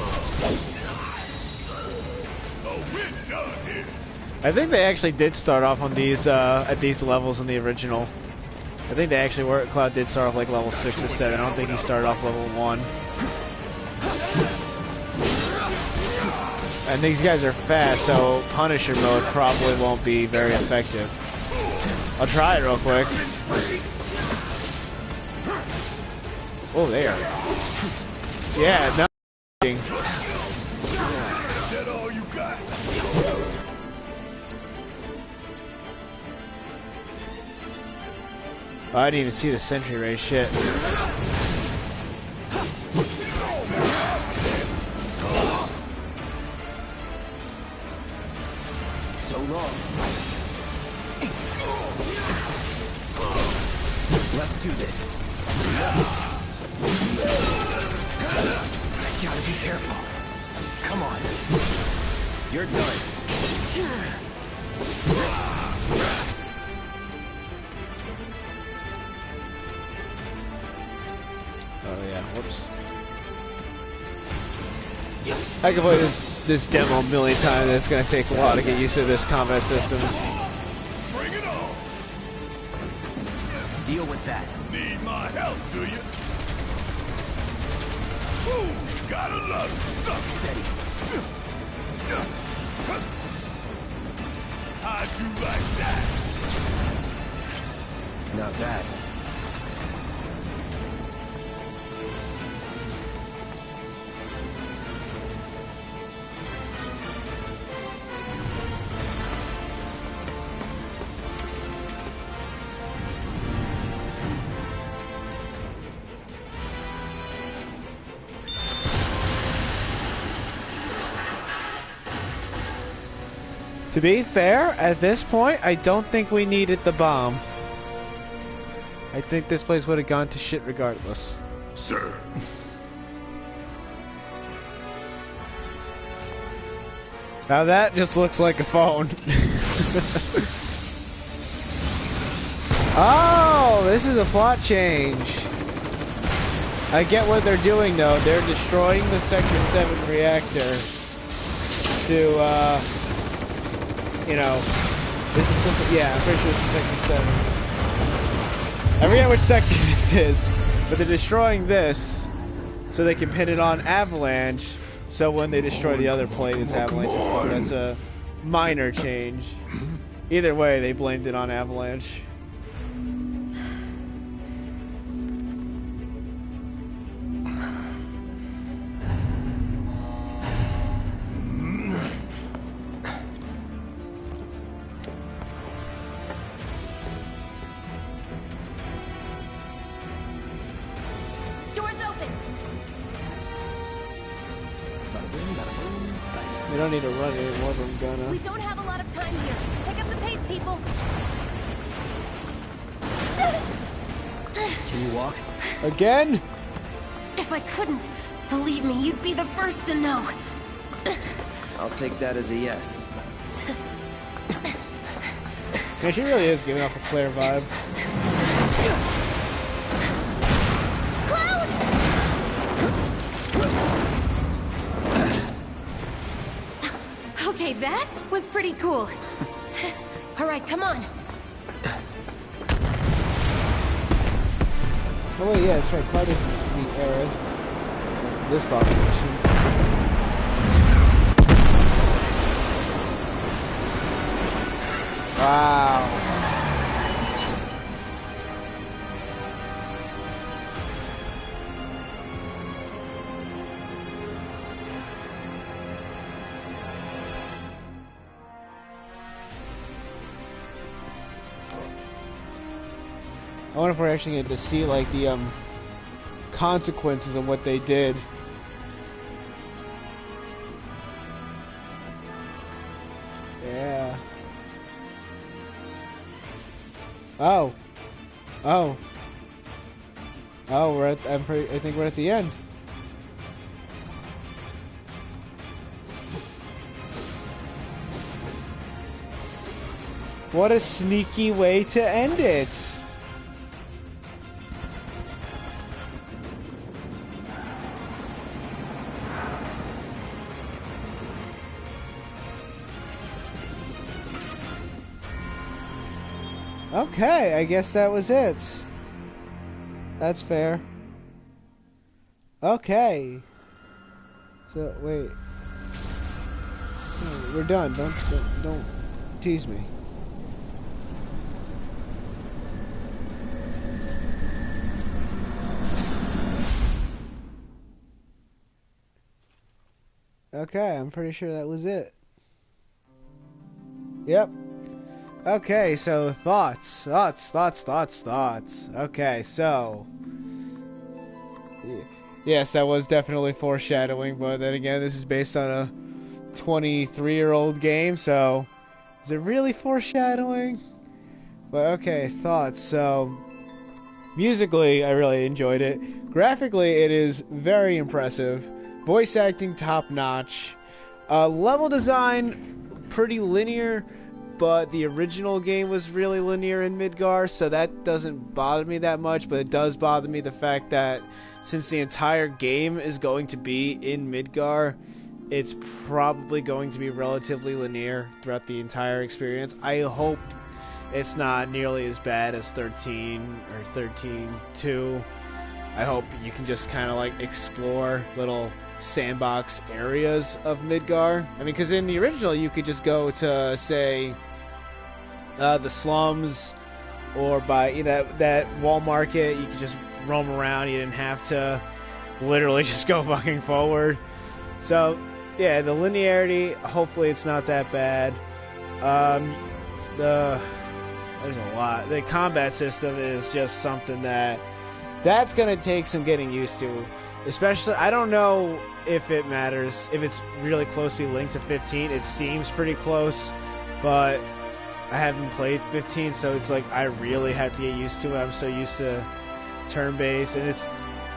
I think they actually did start off on these at these levels in the original. I think they actually were. Cloud did start off like level 6 or 7. I don't think he started off level 1. And these guys are fast, so Punisher mode probably won't be very effective. I'll try it real quick. Oh, there. Yeah, no. Oh, I didn't even see the sentry ray. Shit. So long. Let's do this. Gotta be careful. Come on. You're done. Oh yeah, whoops. I can play this demo a million times. It's gonna take a while to get used to this combat system. Bring it on! Deal with that. Need my help, do you? Ooh, gotta love it. Steady. How'd you like that? Not bad. To be fair, at this point, I don't think we needed the bomb. I think this place would have gone to shit regardless. Sir. Now that just looks like a phone. Oh, this is a plot change. I get what they're doing though. They're destroying the Sector 7 reactor to, you know, this is supposed to, yeah, I'm pretty sure this is Sector 7. I forget which sector this is, but they're destroying this so they can pin it on Avalanche, so when they destroy the other plate, it's Avalanche's fault. That's a minor change. Either way, they blamed it on Avalanche. We don't need to run anymore, but I'm gonna. We don't have a lot of time here. Pick up the pace, people. Can you walk? Again? If I couldn't, believe me, you'd be the first to know. I'll take that as a yes. Yeah, she really is giving off a Claire vibe. Okay, that was pretty cool. All right, come on. Oh wait, yeah, that's right. Cloud is the era. This population. Wow. I wonder if we're actually going to see like the consequences of what they did. Yeah. Oh. Oh. Oh, we're at. I think we're at the end. What a sneaky way to end it. Okay, I guess that was it. That's fair. Okay. So wait. No, we're done. Don't tease me. Okay, I'm pretty sure that was it. Yep. Okay, so thoughts. Okay, so yes, that was definitely foreshadowing, but then again, this is based on a 23-year-old game, so is it really foreshadowing? But okay, thoughts. So musically, I really enjoyed it. Graphically, it is very impressive. Voice acting, top notch. Level design, pretty linear. but the original game was really linear in Midgar, so that doesn't bother me that much, but it does bother me the fact that since the entire game is going to be in Midgar, it's probably going to be relatively linear throughout the entire experience. I hope it's not nearly as bad as 13 or 13-2. I hope you can just kind of like explore little sandbox areas of Midgar. I mean, because in the original you could just go to, say, the slums, or by that wall market. You could just roam around. You didn't have to literally just go fucking forward. So yeah, the linearity, hopefully it's not that bad. There's a lot. The combat system is just something that's gonna take some getting used to. Especially, I don't know if it matters, if it's really closely linked to 15. It seems pretty close, but I haven't played 15, so it's like I really have to get used to it. I'm so used to turn-based, and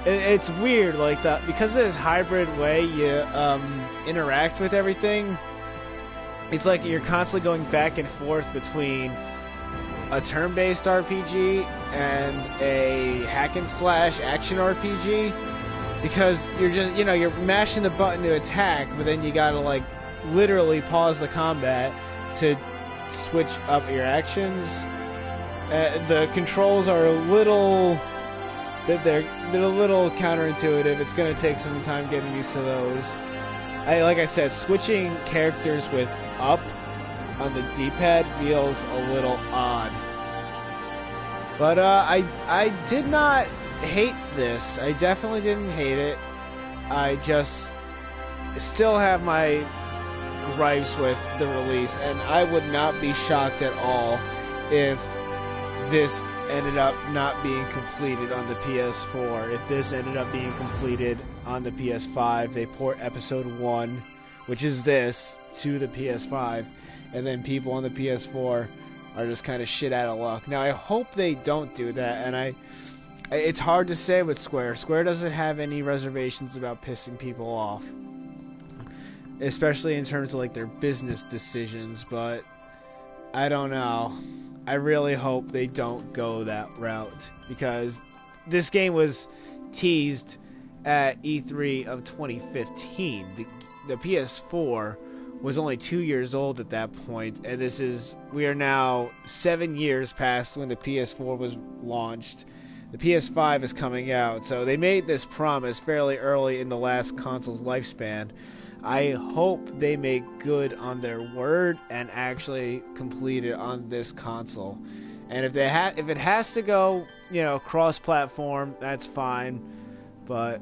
it's weird, like because of this hybrid way you interact with everything. It's like you're constantly going back and forth between a turn-based RPG and a hack-and-slash action RPG, because you're just, you're mashing the button to attack, but then you gotta, like, literally pause the combat to switch up your actions. The controls are a little... They're a little counterintuitive. It's gonna take some time getting used to those. Like I said, switching characters with up on the D-pad feels a little odd. But I did not hate this. I definitely didn't hate it. I just still have my gripes with the release, and I would not be shocked at all if this ended up not being completed on the PS4. If this ended up being completed on the PS5, they port episode 1, which is this, to the PS5, and then people on the PS4 are just kind of shit out of luck. Now, I hope they don't do that, and it's hard to say with Square. Square doesn't have any reservations about pissing people off, especially in terms of like their business decisions, but I don't know. I really hope they don't go that route, because this game was teased at E3 of 2015. The PS4 was only 2 years old at that point, and we are now 7 years past when the PS4 was launched. The PS5 is coming out, so they made this promise fairly early in the last console's lifespan. I hope they make good on their word and actually complete it on this console. And if it has to go, cross-platform, that's fine. But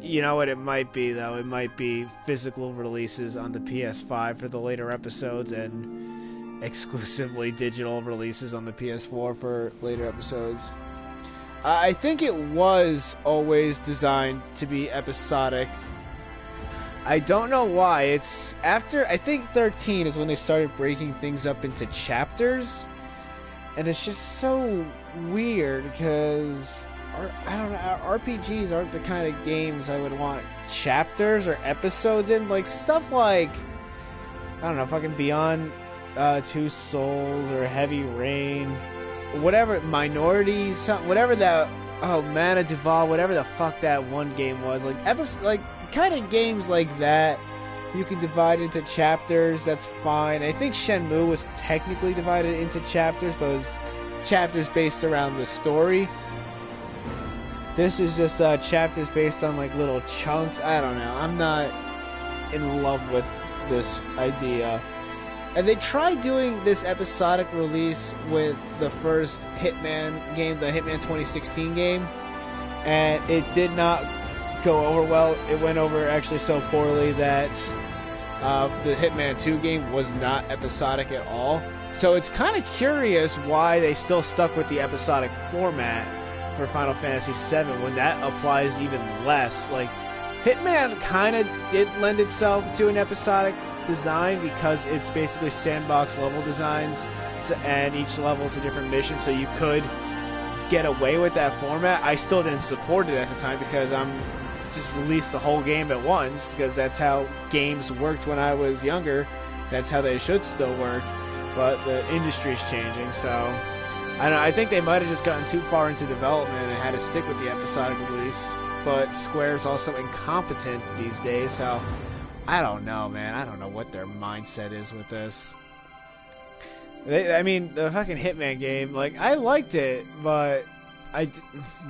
you know what it might be, though? It might be physical releases on the PS5 for the later episodes, and exclusively digital releases on the PS4 for later episodes. I think it was always designed to be episodic. I don't know why. It's after, I think 13 is when they started breaking things up into chapters. And it's just so weird, because I don't know, RPGs aren't the kind of games I would want chapters or episodes in. Like stuff like, I don't know, fucking Beyond Two Souls or Heavy Rain, whatever, Minorities, whatever that, Mana Duval, whatever the fuck that one game was. Like kind of games like that, you can divide into chapters, that's fine. I think Shenmue was technically divided into chapters, but it was chapters based around the story. This is just chapters based on like little chunks. I don't know. I'm not in love with this idea. And they tried doing this episodic release with the first Hitman game, the Hitman 2016 game, and it did not go over well. It went over actually so poorly that the Hitman 2 game was not episodic at all. So it's kind of curious why they still stuck with the episodic format for Final Fantasy VII when that applies even less. Like, Hitman kind of did lend itself to an episodic design because it's basically sandbox level designs, and each level is a different mission, so you could get away with that format. I still didn't support it at the time because I'm just released the whole game at once, because that's how games worked when I was younger. That's how they should still work. but the industry's changing, so I don't know, I think they might have just gotten too far into development and had to stick with the episodic release. But Square's also incompetent these days, so I don't know, man. I don't know what their mindset is with this. I mean, the fucking Hitman game, like, I liked it, but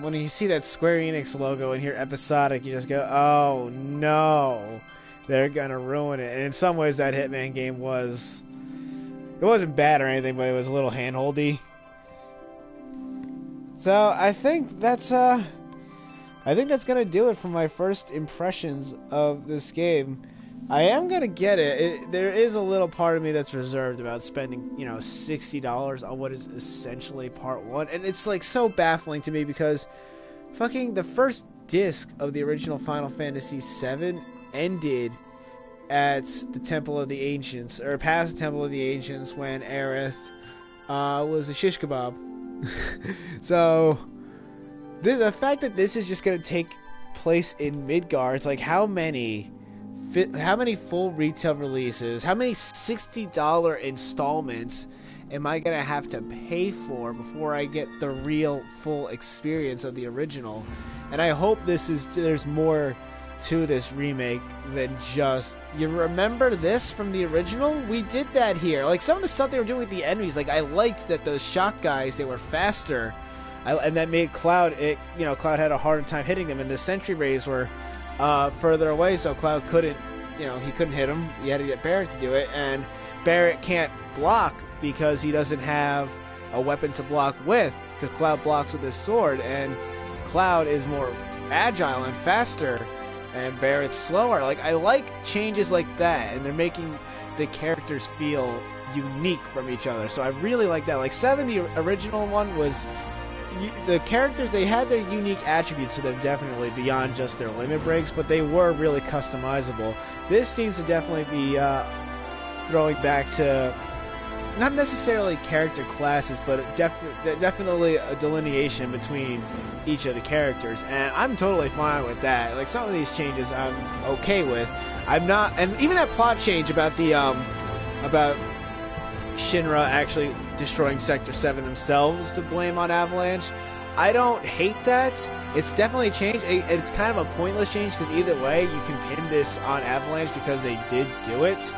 when you see that Square Enix logo and hear episodic, you just go, oh no, they're gonna ruin it. And in some ways, that Hitman game it wasn't bad or anything, but it was a little handholdy. So I think that's gonna do it for my first impressions of this game. I am gonna get it. There is a little part of me that's reserved about spending, $60 on what is essentially part 1, and it's like so baffling to me because fucking the first disc of the original Final Fantasy VII ended at the Temple of the Ancients, or past the Temple of the Ancients, when Aerith was a shish kebab. So the fact that this is just gonna take place in Midgar, it's like how many full retail releases, how many $60 installments am I gonna have to pay for before I get the real full experience of the original? And I hope there's more to this remake than just, you remember this from the original? We did that here. Like, some of the stuff they were doing with the enemies, like, I liked that those shock guys, they were faster, and that made Cloud, Cloud had a harder time hitting them, and the sentry rays were further away, so Cloud couldn't hit him. You had to get Barrett to do it, and Barrett can't block because he doesn't have a weapon to block with, because Cloud blocks with his sword, and Cloud is more agile and faster, and Barrett's slower. Like, I like changes like that, and they're making the characters feel unique from each other, so I really like that. Like, 7, the original one, was the characters, they had their unique attributes to them, definitely beyond just their limit breaks, but they were really customizable. This seems to definitely be throwing back to not necessarily character classes, but definitely a delineation between each of the characters, and I'm totally fine with that. Like, some of these changes I'm okay with. I'm not, and even that plot change about the about Shinra actually destroying Sector 7 themselves to blame on Avalanche, I don't hate that. It's definitely a change. It's kind of a pointless change, because either way you can pin this on Avalanche because they did do it,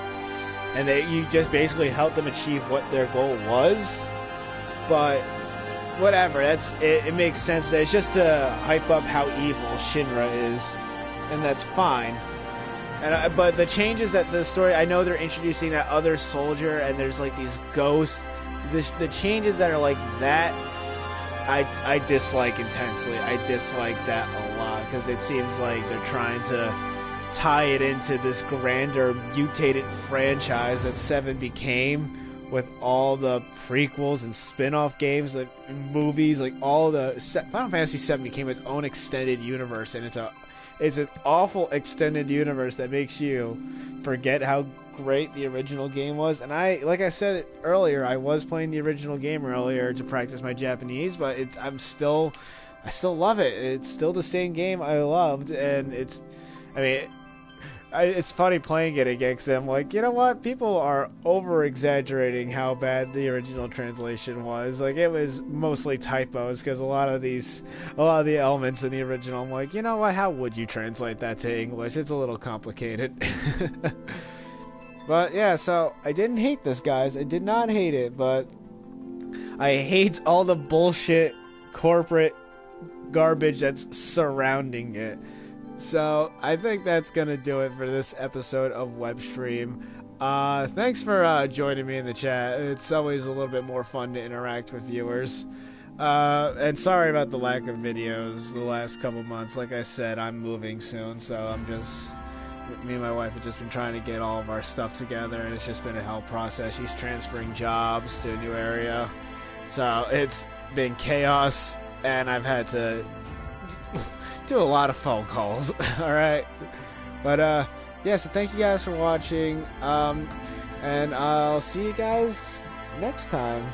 and you just basically helped them achieve what their goal was. But whatever, it makes sense. That it's just to hype up how evil Shinra is, and that's fine. But the changes that the story, I know they're introducing that other soldier, and there's like these ghosts. The changes that are like that, I dislike intensely. I dislike that a lot, because it seems like they're trying to tie it into this grander mutated franchise that 7 became, with all the prequels and spin-off games, like movies, like all the Final Fantasy VII became its own extended universe, and it's an awful extended universe that makes you forget how great the original game was. And like I said earlier, I was playing the original game earlier to practice my Japanese, but I still love it. It's still the same game I loved, and it's funny playing it again, because I'm like, you know what? People are over-exaggerating how bad the original translation was. Like, it was mostly typos, because a lot of the elements in the original, I'm like, you know what? How would you translate that to English? It's a little complicated. But yeah, so I didn't hate this, guys. I did not hate it, but I hate all the bullshit corporate garbage that's surrounding it. So I think that's gonna do it for this episode of Webstream. Thanks for joining me in the chat. It's always a little bit more fun to interact with viewers. And sorry about the lack of videos the last couple months. Like I said, I'm moving soon, so me and my wife have just been trying to get all of our stuff together, and it's just been a hell process. She's transferring jobs to a new area, so it's been chaos, and I've had to do a lot of phone calls. Alright, but yeah, so thank you guys for watching, and I'll see you guys next time.